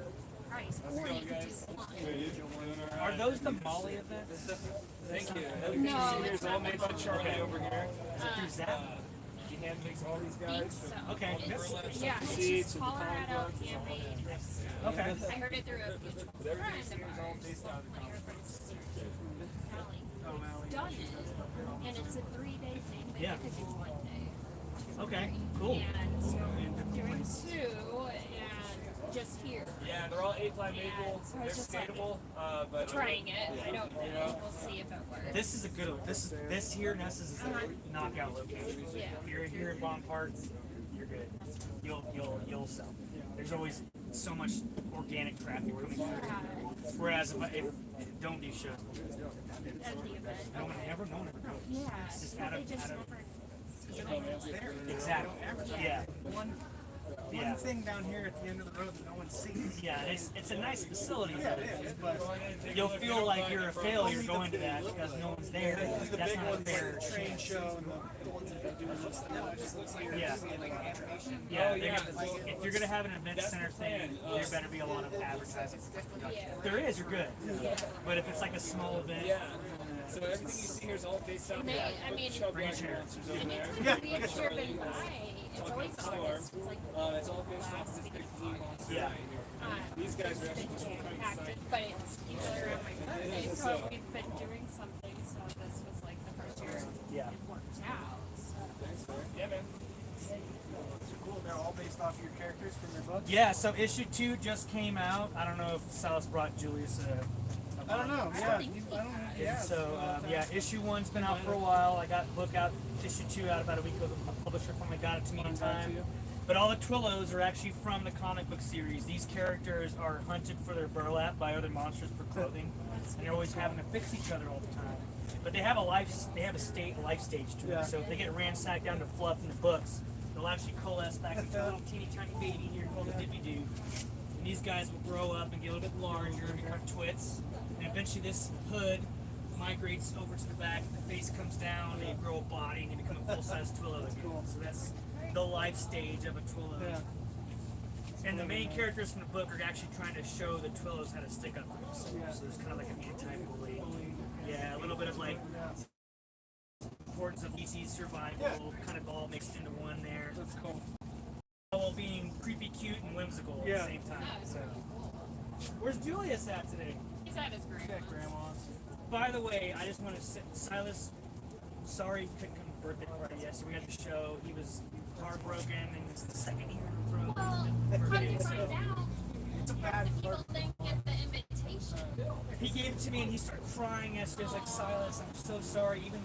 price. Or you could do one. Are those the Molly events? Thank you. No, Here's it's all not made by Charlie over here. Is it through Zap? hand makes all these I guys. think so. Okay. It's, yeah, it's just Colorado handmade. Okay. I heard it through a mutual But friend everything of is all ours. based on the One of your friends' sisters, Allie, Oh, Allie. who's done it, and it's a 3-day thing. They Yeah. could do 1 day. Okay. Cool. And so I'm doing 2, and just here. Yeah, they're all 8-ply maple. so They're it's just like skatable, but trying it. I don't you know. know. We'll see if it works. This is a good one. This here, Ness's is a knockout location. Yeah. If you're here at Bomb Park, you're good. You'll sell. There's always so much organic traffic coming through. Whereas if don't do shows, no one ever knows. Yeah. It's just Well, out they of just out of never. exactly. Yeah. One thing down here at the end of the road that no one sees. Yeah, it's a nice facility, Yeah, it is, but you'll feel like you're a failure going to that because no one's there. the That's big not a ones fair like the train show and the ones that they do. It just looks like Yeah. like an animation. Yeah, if you're gonna have an event center thing, there better be a lot of advertising. If there is, you're good. But if it's like a small event, so everything you see here is all based on I mean, Chubwagon monsters over there. it's driven by. It's always honest. It's like It's all based off this big blue monster Yeah. right here. These guys are actually just jam-packed, but it's usually around my birthday, so we've been doing something. So this was like the first year Yeah. it worked out. So. Yeah, man. Cool. They're all based off your characters from your book. Yeah, so issue 2 just came out. I don't know if Silas brought Julius a I don't know. Yeah. I don't. Yeah. So yeah, issue 1's been out for a while. I got book out issue 2 out about a week ago. The publisher finally got it to me in time. But all the Twillos are actually from the comic book series. These characters are hunted for their burlap by other monsters for clothing, and they're always having to fix each other all the time. But they have a life stage to them. So if they get ransacked down to fluff in the books, they'll actually coalesce back into a little teeny tiny baby here called a Dippy Doo. And these guys will grow up and get a little bit larger and become twits. And eventually this hood migrates over to the back, and the face comes down, they grow a body, and they become a full-size Twillo again. So that's the life stage of a Twillo. Yeah. And the main characters from the book are actually trying to show the Twillos how to stick up for themselves. So it's kind of like an anti-bully. Yeah, a little bit of like hordes of EC survival, kind of all mixed into one there. That's cool. While being creepy, cute, and whimsical at the same time. So, where's Julius at today? He's at his grandma's. Grandma's. By the way, I just want to say, Silas, sorry he couldn't come to the birthday party yesterday. We had the show. He was heartbroken, and it's the second year in a row. Well, come to find out, It's a bad people didn't get the invitation. He gave it to me, and he started crying yesterday. I was like, Silas, I'm so sorry. Even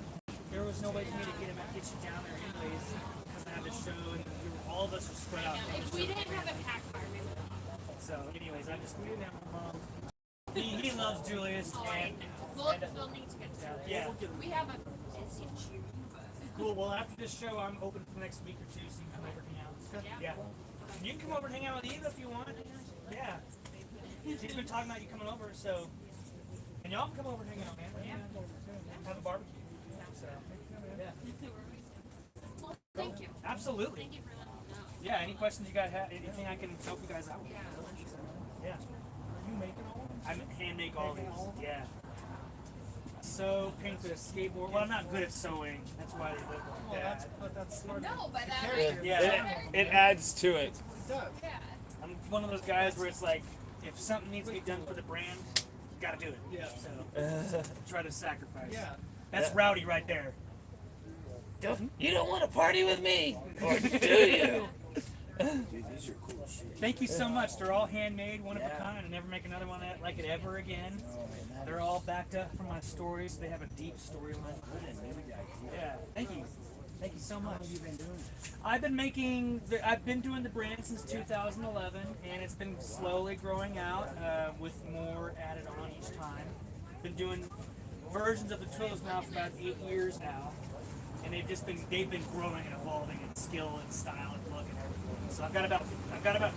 there was no way for me to get you down there anyways, because I had the show, and all of us are spread out. If we didn't have a pack car, we would have. So, anyways, we didn't have a mom. He loves Julius, and We'll need to get to it. yeah. We have a busy June, but Cool. Well, after this show, I'm open for the next week or two, so you can come over and hang out. Yeah. You can come over and hang out with Eva if you want. Yeah. She's been talking about you coming over, so. And y'all can come over and hang out, man. Yeah. Have a barbecue. So, yeah. well, thank you. Absolutely. Thank you for letting me know. Yeah. Any questions you guys have? Anything I can help you guys out with? Yeah. Are you making all of them? I hand make all these. Yeah. Sew, paint with a skateboard. Well, I'm not good at sewing. That's why they look like that. But that's smart. No, but that character. Yeah. It adds to it. It does. yeah. I'm one of those guys where it's like, if something needs to be done for the brand, you gotta do it. Yeah. So try to sacrifice. Yeah. That's rowdy right there. You don't want to party with me, or do you? Thank you so much. They're all handmade, one of a kind. I never make another one like it ever again. They're all backed up from my stories. They have a deep storyline. Yeah. Thank you. Thank you so much. How long have you been doing this? I've been doing the brand since 2011, and it's been slowly growing out with more added on each time. Been doing versions of the Twillos now for about 8 years now, and they've been growing and evolving in skill and style and look and everything. So I've got about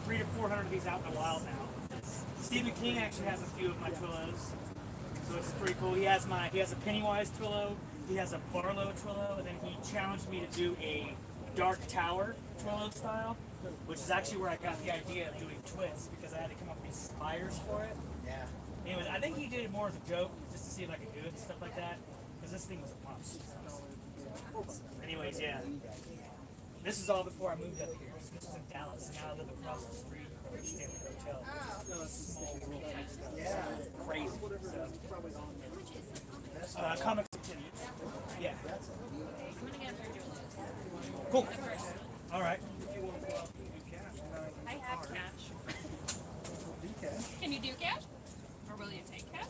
300 to 400 of these out in the wild now. Stephen King actually has a few of my Twillos, so it's pretty cool. He has a Pennywise Twillo. He has a Barlow Twillo, and then he challenged me to do a Dark Tower Twillo style, which is actually where I got the idea of doing twits, because I had to come up with these spires for it. Yeah. Anyways, I think he did it more as a joke, just to see if I could do it and stuff like that, because this thing was a monster. Anyways, yeah. This is all before I moved up here. So this was in Dallas. Now I live across the street from the Stanley Hotel. No, it's just real nice stuff. Yeah, crazy. So, comics continues. Yeah. Cool. All right. I have cash. Can you do cash? Or will you take cash?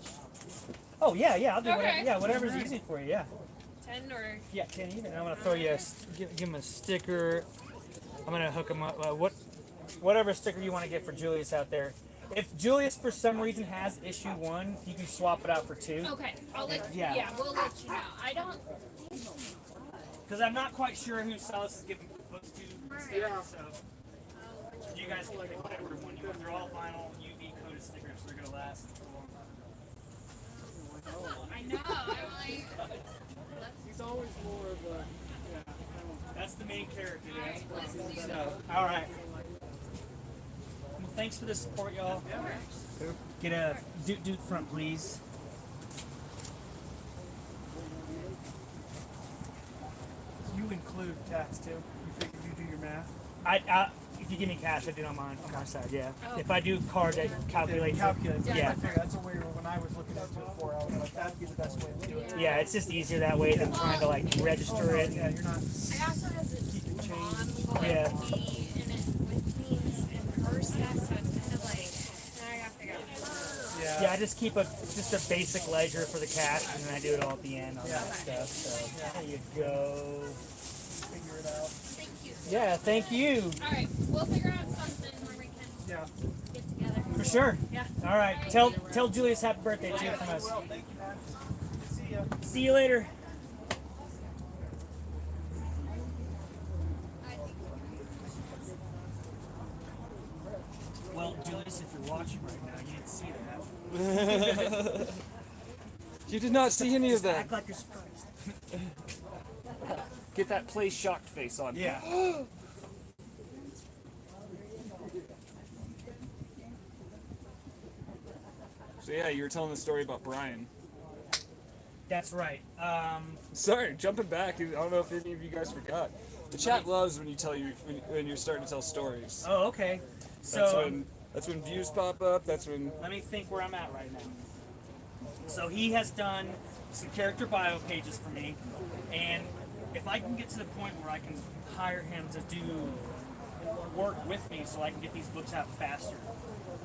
Oh yeah, yeah. I'll do whatever. Okay. Yeah, whatever's easy for you. Yeah. 10 or Yeah, 10 even. I'm gonna throw you give him a sticker. I'm gonna hook him up. Whatever sticker you want to get for Julius out there. If Julius for some reason has issue 1, you can swap it out for 2. okay, I'll let Yeah. yeah, we'll let you know. I don't Because I'm not quite sure who Silas is giving books to. Yeah. So you guys can pick whatever one you want. They're all vinyl UV coated stickers. So they're gonna last a long time. I know. I'm like He's always more of a, That's the main character. Alright, let's do So, that. all right. Well, thanks for the support, y'all. Get a dude front, please. you include tax too. You figure you do your math. If you give me cash, I do it on my side. Yeah. Oh. If I do card, I calculate. Calculate. Yeah. I figure that's a way when I was looking into it before, I was like, that'd be the best way to do it. Yeah, it's just easier that way than trying to like register it. Yeah, you're not. I also have a mom Yeah. with me in it with me and her stuff, so it's kind of like now I gotta figure out. Yeah, I just keep a basic ledger for the cash, and then I do it all at the end on that stuff. So there you go. Figure it out. Thank you. Yeah, thank you. All right, we'll figure out something where we can get together. For sure. Yeah. All right. Tell Julius happy birthday too from us. Well, thank you, man. See ya. See you later. Well, Julius, if you're watching right now, you didn't see that. You did not see any of that. Act like you're surprised. Get that play shocked face on. Yeah. So yeah, you were telling the story about Brian. That's right. Sorry, jumping back. I don't know if any of you guys forgot. The chat loves when you when you're starting to tell stories. Oh, okay. So That's when views pop up. That's when. let me think where I'm at right now. So he has done some character bio pages for me, and if I can get to the point where I can hire him to do work with me so I can get these books out faster,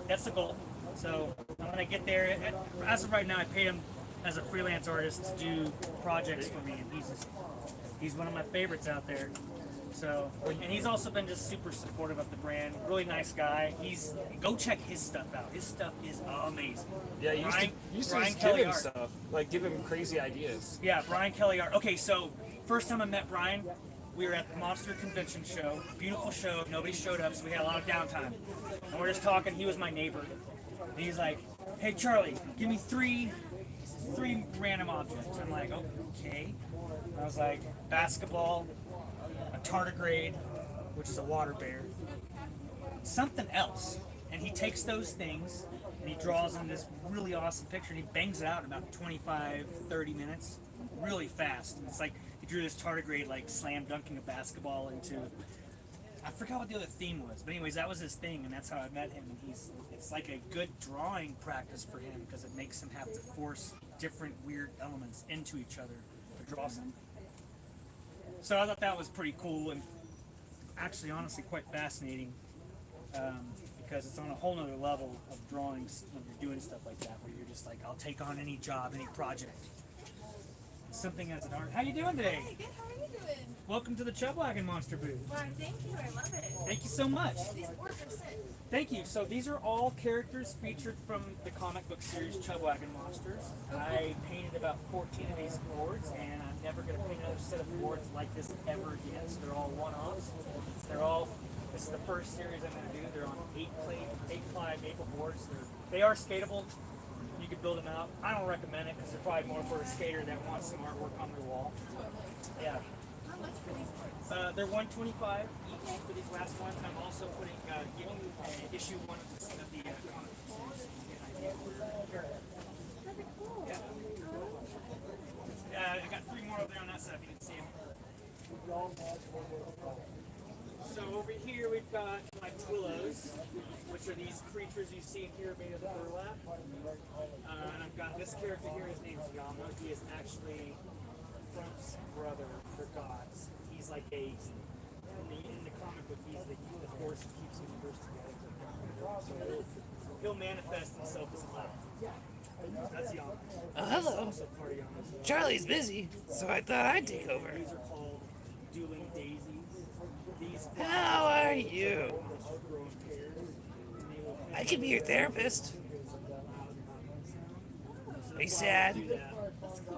that's the goal. So I'm gonna get there. As of right now, I pay him as a freelance artist to do projects for me, and he's one of my favorites out there. So, and he's also been just super supportive of the brand. Really nice guy. Go check his stuff out. His stuff is amazing. Yeah, you used to Brian just give Kelly him art. stuff, like give him crazy ideas. Yeah, Brian Kelly art. Okay, so first time I met Brian, we were at the Monster Convention show. Beautiful show. Nobody showed up, so we had a lot of downtime. And we're just talking. He was my neighbor. And he's like, "Hey Charlie, give me three random objects." I'm like, "Okay." And I was like, basketball, a tardigrade, which is a water bear, something else. And he takes those things and he draws in this really awesome picture, and he bangs it out in about 25, 30 minutes, really fast. And it's like he drew this tardigrade like slam dunking a basketball into, I forgot what the other theme was, but anyways, that was his thing, and that's how I met him. And it's like a good drawing practice for him because it makes him have to force different weird elements into each other to draw something. So I thought that was pretty cool, and actually, honestly, quite fascinating, because it's on a whole nother level of drawings when you're doing stuff like that, where you're just like, I'll take on any job, any project. Something as an art. How you doing today? Hey, good. How are you doing? Welcome to the Chubwagon Monster booth. Why, thank you. I love it. Thank you so much. These boards are sick. Thank you. So these are all characters featured from the comic book series Chubwagon Monsters. I painted about 14 of these boards, and I'm never going to paint another set of boards like this ever again. So they're all one-offs. This is the first series I'm going to do. They're on 8-ply maple boards. They are skatable. You could build them out. I don't recommend it because they're probably more for a skater that wants some artwork on their wall. Yeah. How much for these boards? They're $125 each for these last ones. I'm also giving issue 1 of the comic book series. That'd be cool. Yeah. I got 3 more over there on that side if you can see them. So over here we've got my Twillos, which are these creatures you see here made of burlap. And I've got this character here, his name's Yama. He is actually Frump's brother for gods. He's like in the comic book, he's the force that keeps the universe together. So he'll manifest himself as cloud. That's Yama. Oh, hello. Also part of Yama's. Charlie's busy, so I thought I'd take over. These are called dueling daisies. These How are you? I could be your therapist. Are you sad?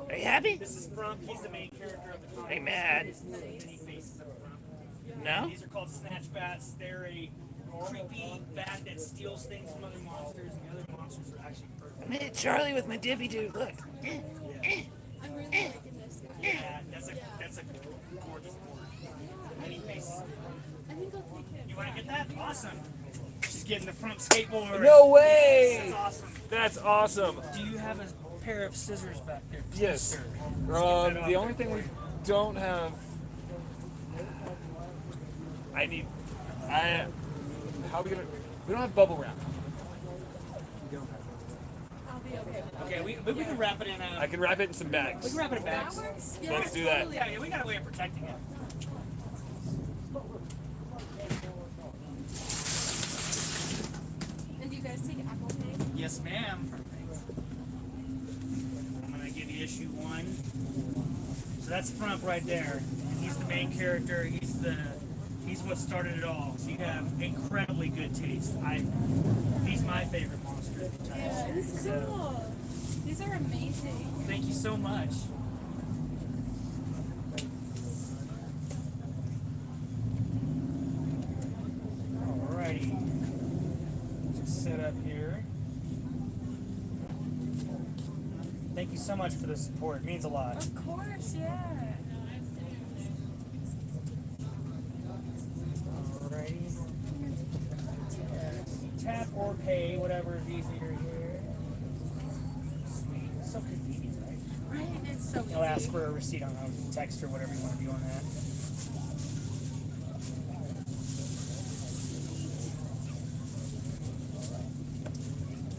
Are you happy? This is Frump. He's the main character of the comic. Are you mad? Many faces of Frump. No? These are called snatch bats. They're a creepy bat that steals things from other monsters, and the other monsters are actually perfect. I'm hit Charlie with my dippy doo. Look. I'm really liking this guy. Yeah, that's a gorgeous board. Many faces of Frump. I think I'll take him. You want to get that? Awesome. She's getting the front skateboard. No way! Yes, that's awesome. That's awesome. Do you have a pair of scissors back there? Please, Yes. sir? The only thing we don't have. How are we gonna? We don't have bubble wrap. I'll be okay with that. Okay, we can wrap it in. I can wrap it in some We bags. can wrap it in bags. That works? Yeah, Let's do that. totally. Yeah, we got a way of protecting it. And do you guys take Apple Pay? Yes, ma'am. I'm gonna give you issue 1. So that's Frump right there. He's the main character. He's what started it all. So you have incredibly good taste. He's my favorite monster of the time. Yeah, this is cool. These are amazing. Thank you so much. Alrighty. Just set up here. Thank you so much for the support. It means a lot. Of course, yeah. Alrighty. Tap or pay, whatever is easier here. Sweet. So convenient, right? Right, it's so He'll ask easy. for a receipt on a text or whatever you want to do on that.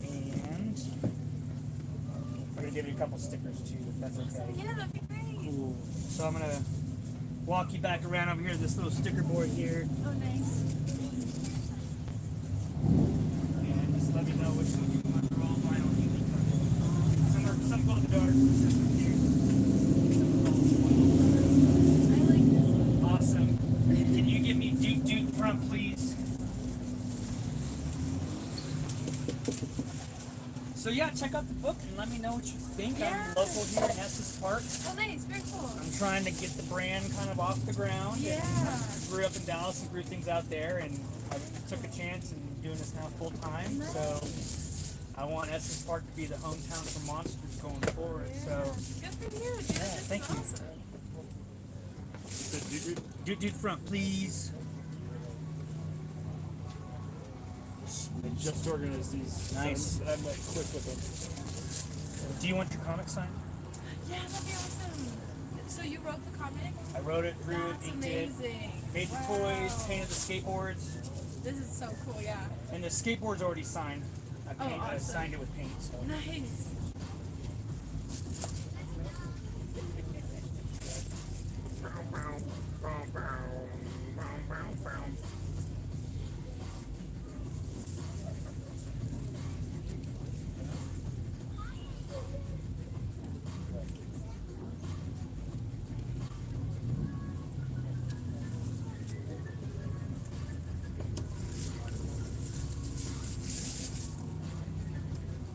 And I'm gonna give you a couple stickers too, if that's okay. Yeah, that'd be great. Cool. So I'm gonna walk you back around over here to this little sticker board here, Oh, nice. and just let me know which one you want. They're all vinyl unique covers. Some glow in the dark. I like this one. Awesome. Can you give me Duke Frump, please? So yeah, check out the book and let me know what you think. Yeah. I'm local here in Estes Park. Oh, nice. Very cool. I'm trying to get the brand kind of off the ground. Yeah. And I grew up in Dallas and grew things out there, and I took a chance in doing this now full time. Nice. So I want Estes Park to be the hometown for monsters going forward. Yeah. So Good for you, dude. Yeah, This thank is you. awesome. Dude Frump, please. I just organized these. Nice. So I'm like quick with them. Do you want your comic signed? Yeah, that'd be awesome. So you wrote the comic? I wrote it, drew it, That's inked it, amazing. made the Wow. toys, painted the skateboards, This is so cool, yeah. and the skateboard's already signed. I awesome. signed it with paint. So. Nice.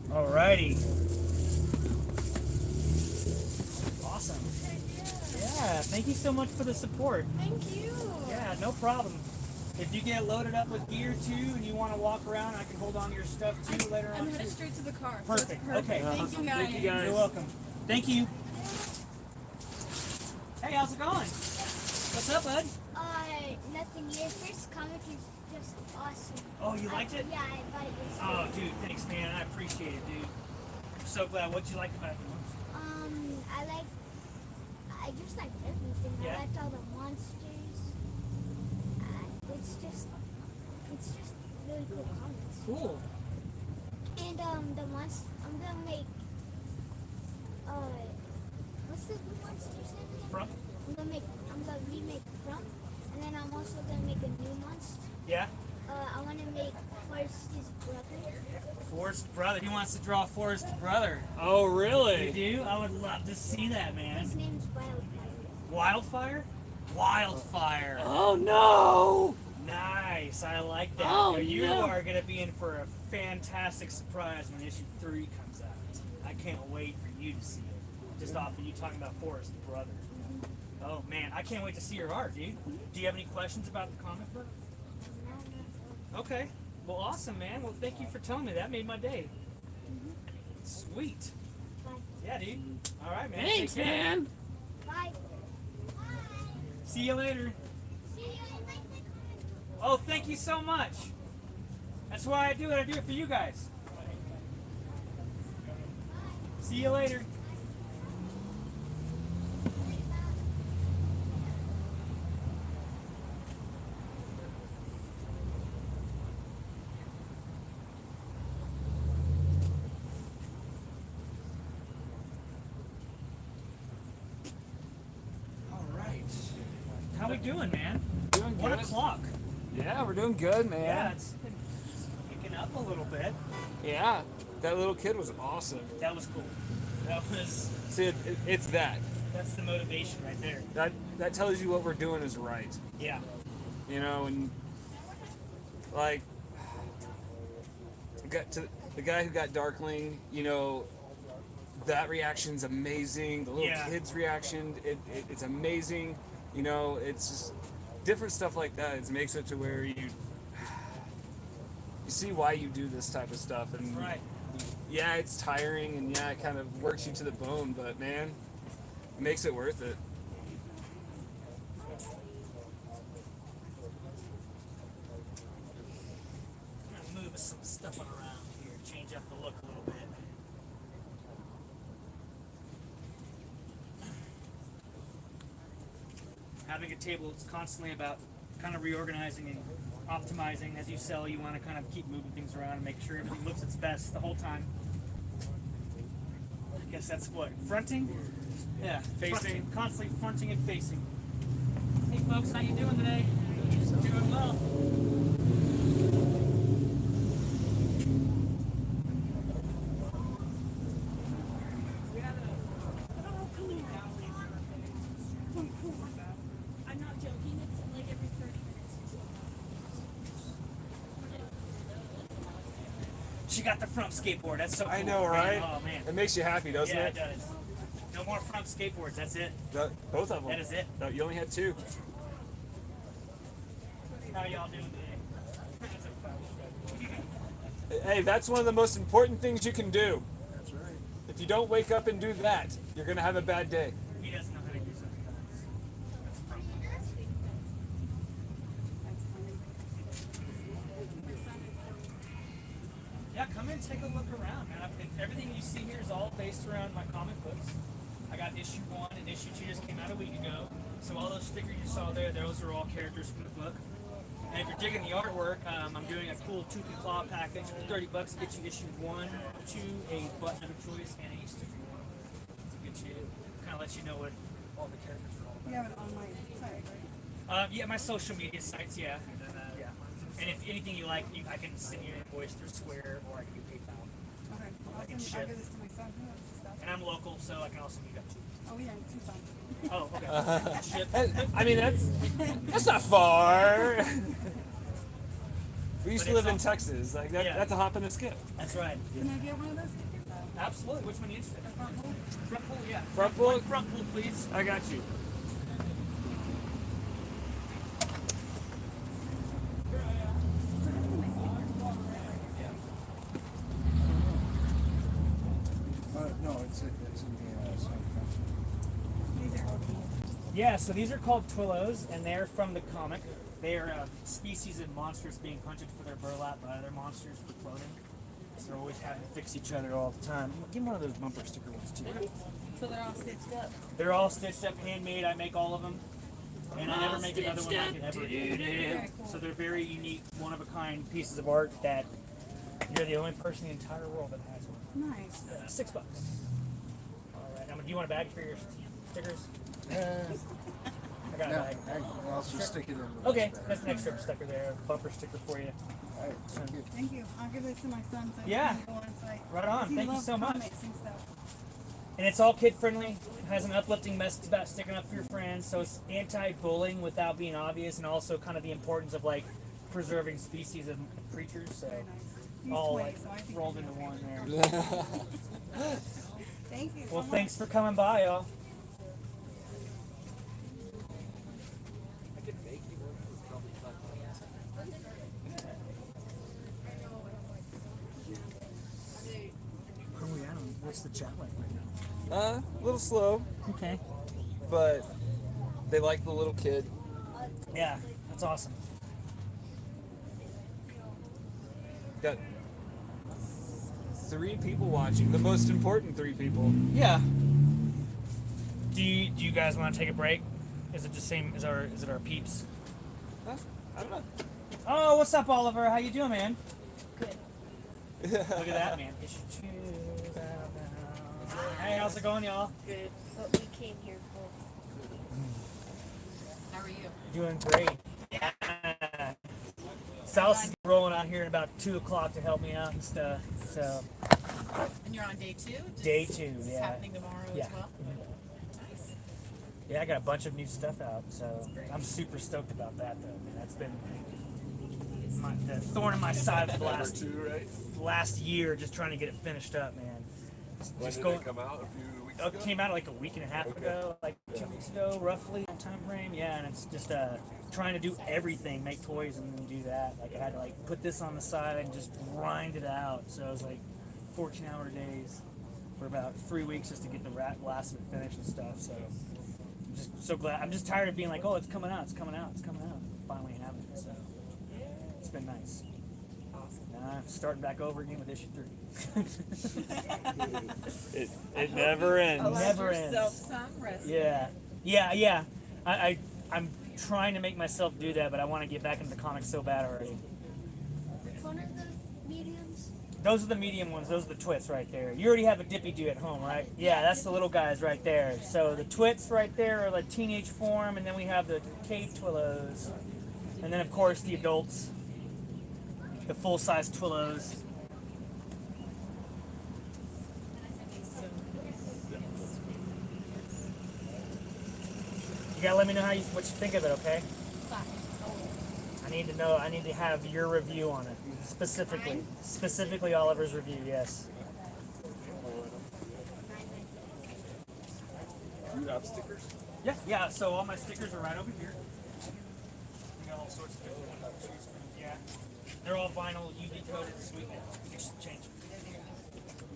Alrighty. Awesome. Yeah, thank you so much for the support. Thank you. Yeah, no problem. If you get loaded up with gear too and you want to walk around, I can hold on to your stuff too later I'm on headed too. straight to the car. so it's Perfect. perfect. Okay. Thank you guys. Thank you guys. You're welcome. Thank you. Hey, how's it going? What's up, bud? Nothing. Your first comic is just awesome. Oh, you liked it? Yeah, I thought it was. Oh, dude, thanks, man. I appreciate it, dude. I'm so glad. What'd you like about it the most? I just liked everything. Yeah. I liked all the monsters. it's just really cool comics. Cool. And the monster, I'm gonna make what's the monster's name again? Frump? I'm gonna remake Frump, and then I'm also gonna make a new monster. Yeah. I want to make Forrest's brother. Forrest brother. He wants to draw Forrest brother. Oh, really? You do? I would love to see that, man. His name's Wildfire. Wildfire? Wildfire. Oh no! Nice. I like that. Oh, Now, you no. are going to be in for a fantastic surprise when issue 3 comes out. I can't wait for you to see it. Just off of you talking about Forrest brother. Oh man, I can't wait to see your art, dude. Do you have any questions about the comic book? Okay. Well, awesome, man. Well, thank you for telling me. That made my day. Sweet. Bye. Yeah, dude. All right, man. Thanks, Take care. man. Bye. See you later. See you later. Oh, thank you so much. That's why I do it. I do it for you guys. See you later. All right. How we doing, man? Doing 1 good. o'clock. Yeah, we're doing good, man. Yeah, it's been picking up a little bit. Yeah, that little kid was awesome. That was cool. That was. See, it's that. That's the motivation right there. That tells you what we're doing is right. Yeah. You know, and like the guy who got Darkling, you know, that reaction's amazing. The little Yeah. kid's reaction, it's amazing. You know, it's just different stuff like that. It makes it to where you see why you do this type of stuff. And That's right. yeah, it's tiring, and yeah, it kind of works you to the bone. But man, it makes it worth it. I'm gonna move some stuff around here, change up the look a little bit. Having a table, it's constantly about kind of reorganizing and optimizing. As you sell, you want to kind of keep moving things around and make sure everything looks its best the whole time. I guess that's what, fronting? Yeah, Facing. fronting, constantly fronting and facing. Hey folks, how you doing today? Doing well. I'm not joking. It's like every 30 minutes. She got the front skateboard. That's so cool. I know, right? Oh man. It makes you happy, doesn't Yeah, it? it does. No more front skateboards. That's it. Both of them. That is it. No, you only had 2. How y'all doing today? Hey, that's one of the most important things you can do. That's right. If you don't wake up and do that, you're gonna have a bad day. He doesn't know how to do something. That's front. Yeah, come in, take a look around, man. Everything you see here is all based around my comic books. I got issue 1 and issue 2 just came out a week ago. So all those stickers you saw there, those are all characters from the book. And if you're digging the artwork, I'm doing a cool tooth and claw package for $30. Get you issue 1, 2, a button of a choice, and a sticker 1. To get you, kind of let you know what all the characters are all about. You have it on my site, right? Yeah, my social media sites, yeah. Yeah. And if anything you like, I can send you an invoice through Square or I can do PayPal. Okay. I can I'll ship. give this to my son. He loves this stuff. And I'm local, so I can also meet up too. Oh, yeah, in Tucson. Oh, okay. Ship. I mean, that's not far. We used But to live it's in not- Texas. Like that, Yeah. that's a hop and a skip. That's right. Can I get one of those stickers? Absolutely. Which one are you interested in? Front wheel? Front pull, yeah. Front pull? One front pull, please. I got you. No, it's in the same Yeah, so these are called Twillos, and they're from the comic. They are a species of monsters being hunted for their burlap by other monsters for clothing. So they're always having to fix each other all the time. Give me one of those bumper sticker ones too. So they're all stitched up. They're all stitched up, handmade. I make all of them. and I never make another one like it ever again. So they're very unique, one-of-a-kind pieces of art that you're the only person in the entire world that has one. Nice. $6. All right. Do you want a bag for your stickers? I got a bag. I'll just stick it in the Okay, that's an extra sticker there, a bumper sticker for you. All right, thank you. Thank you. I'll give this to my son so Yeah. he can go on site. Right on. He Thank you loves so much. comics and stuff. And it's all kid friendly. It has an uplifting message about sticking up for your friends. So it's anti-bullying without being obvious, and also kind of the importance of like preserving species of creatures. So all like rolled into one there. Thank you. Well, thanks for coming by, y'all. Where are we at on? What's the chat like right now? A little slow. Okay. But they like the little kid. Yeah, that's awesome. Got 3 people watching. The most important 3 people. Yeah. Do you guys want to take a break? Is it the same as our peeps? Huh? I don't know. Oh, what's up, Oliver? How you doing, man? Good. Look at that, man. Issue 2. Hey, how's it going, y'all? Good. What we came here for. How are you? Doing great. Yeah. Sal's is rolling out here at about 2 o'clock to help me out and stuff. So. And you're on day 2? Day 2, This is yeah. happening tomorrow Yeah. as well? Nice. Yeah, I got a bunch of new stuff out, so I'm super stoked about that, though, man. That's been the thorn in my side for the last year, just trying to get it finished up, man. When Just did going, it come out? A few weeks it ago? came out like a week and a half ago, like 2 weeks ago, roughly, time frame. Yeah, and it's just trying to do everything, make toys and then do that. Like I had to like put this on the side and just grind it out. So it was like 14-hour days for about 3 weeks just to get the last of it finished and stuff. So I'm just so glad. I'm just tired of being like, oh, it's coming out, it's coming out, it's coming out. Finally having it. So it's been nice. Now I'm starting back over again with issue 3. It never ends. Never ends. Some rest. Yeah. I'm trying to make myself do that, but I want to get back into the comics so bad already. Which one are the mediums? Those are the medium ones. Those are the twits right there. You already have a Dippy Doo at home, right? Yeah, that's the little guys right there. So the twits right there are the teenage form, and then we have the cave Twillos, and then of course the adults, the full-size Twillos. You gotta let me know what you think of it, okay? I need to know. I need to have your review on it specifically Oliver's review. Yes. You have stickers? Yeah. So all my stickers are right over here. We got all sorts of different ones to choose from. Yeah. They're all vinyl, UV coated, sweet. Just change.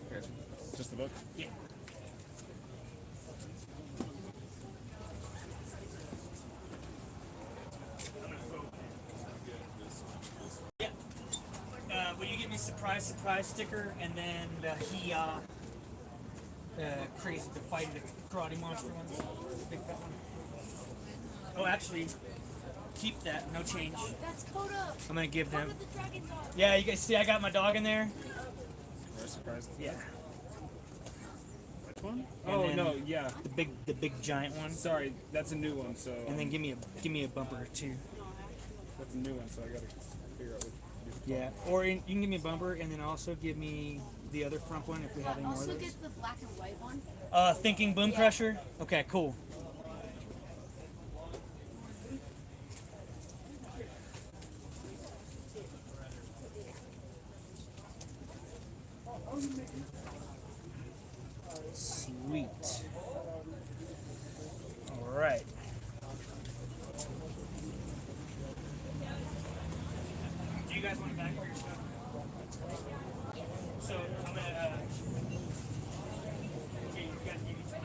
Gotcha. Just the book? Yeah. Yeah. Will you give me surprise sticker and then the crazy the fight the karate monster ones? Big fat one. Oh, actually, keep that. No change. That's Coda. I'm gonna give them. Coda the dragon dog. Yeah, you guys see, I got my dog in there. Very surprised. Yeah. Which one? Oh no, yeah. The big giant one. Sorry, that's a new one. So. And then give me a bumper too. That's a new one, so I gotta figure out what. Yeah. Or you can give me a bumper, and then also give me the other front one if we have any more of Also those. get the black and white one. Thinking Boom Crusher. Okay, cool. Sweet. All right. Do you guys want it back for your stuff? So I'm gonna. Okay, you guys give me 10.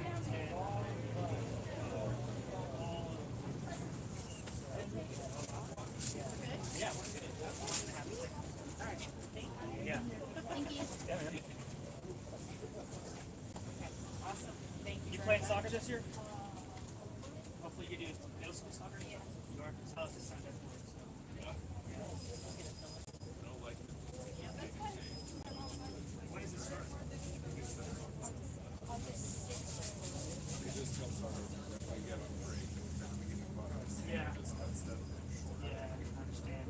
Yeah. All right. Yeah. Thank you. Yeah, man. Awesome. Thank you. You playing soccer this year? Hopefully you do middle school soccer. Arkansas to Sunday for it. So. Yeah. When does it start? Yeah. Yeah, I understand.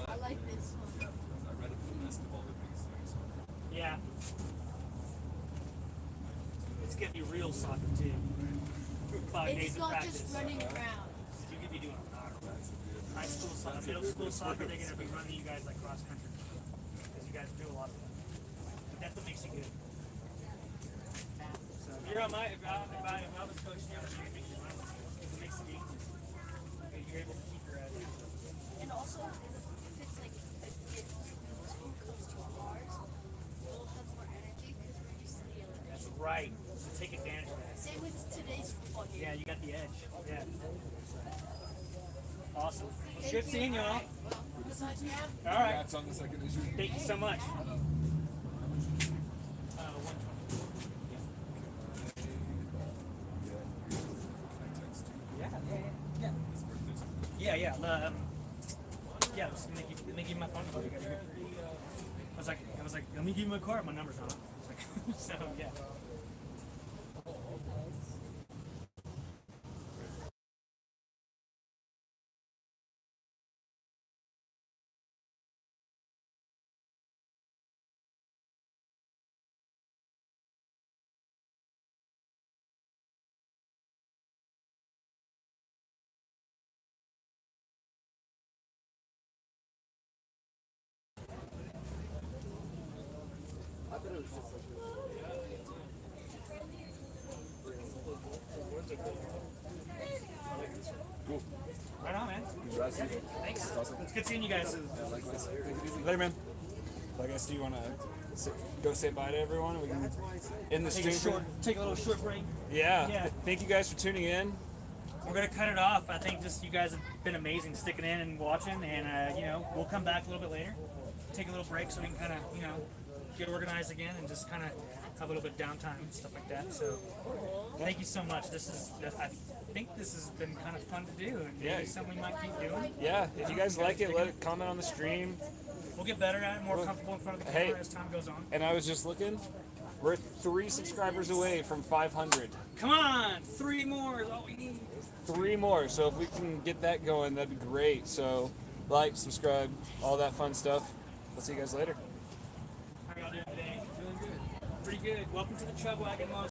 I like this one. Yeah. It's gonna be real soccer too. 5 days It's of not practice. just running around. You could be doing high school soccer, middle school soccer. They're gonna be running you guys like cross country because you guys do a lot of that. But that's what makes you good. So if you're on my, if I was coaching you, it makes you run. It makes it easy. You're able to keep your edge. And also, if it's like a kid too close to ours, we'll have more energy because we're used to the other. That's right. So take advantage of that. Same with today's football game. Yeah, you got the edge. Yeah. Awesome. Well, it's good seeing you all. All right. Congrats on the second issue. Thank you so much. Yeah. Yeah. Yeah. Let me give you my phone number. I was like, let me give you my card. My number's on it. So yeah. Right on, man. Thanks. It's good seeing you guys. Later, man. So I guess do you want to go say bye to everyone? We can end the stream. Take a little short break. Yeah. Thank you guys for tuning in. We're gonna cut it off. I think just you guys have been amazing sticking in and watching, and we'll come back a little bit later, take a little break so we can kind of get organized again and just kind of have a little bit of downtime and stuff like that. So thank you so much. I think this has been kind of fun to do, and maybe something we might keep doing. Yeah, if you guys like it, let it comment on the stream. We'll get better at it, more comfortable in front of the camera as time goes on. And I was just looking, we're 3 subscribers away from 500. Come on, 3 more is all we need. 3 more, so if we can get that going, that'd be great. So, like, subscribe, all that fun stuff. I'll see you guys later. How y'all doing today? Doing good. Pretty good. Welcome to the Chubwagon.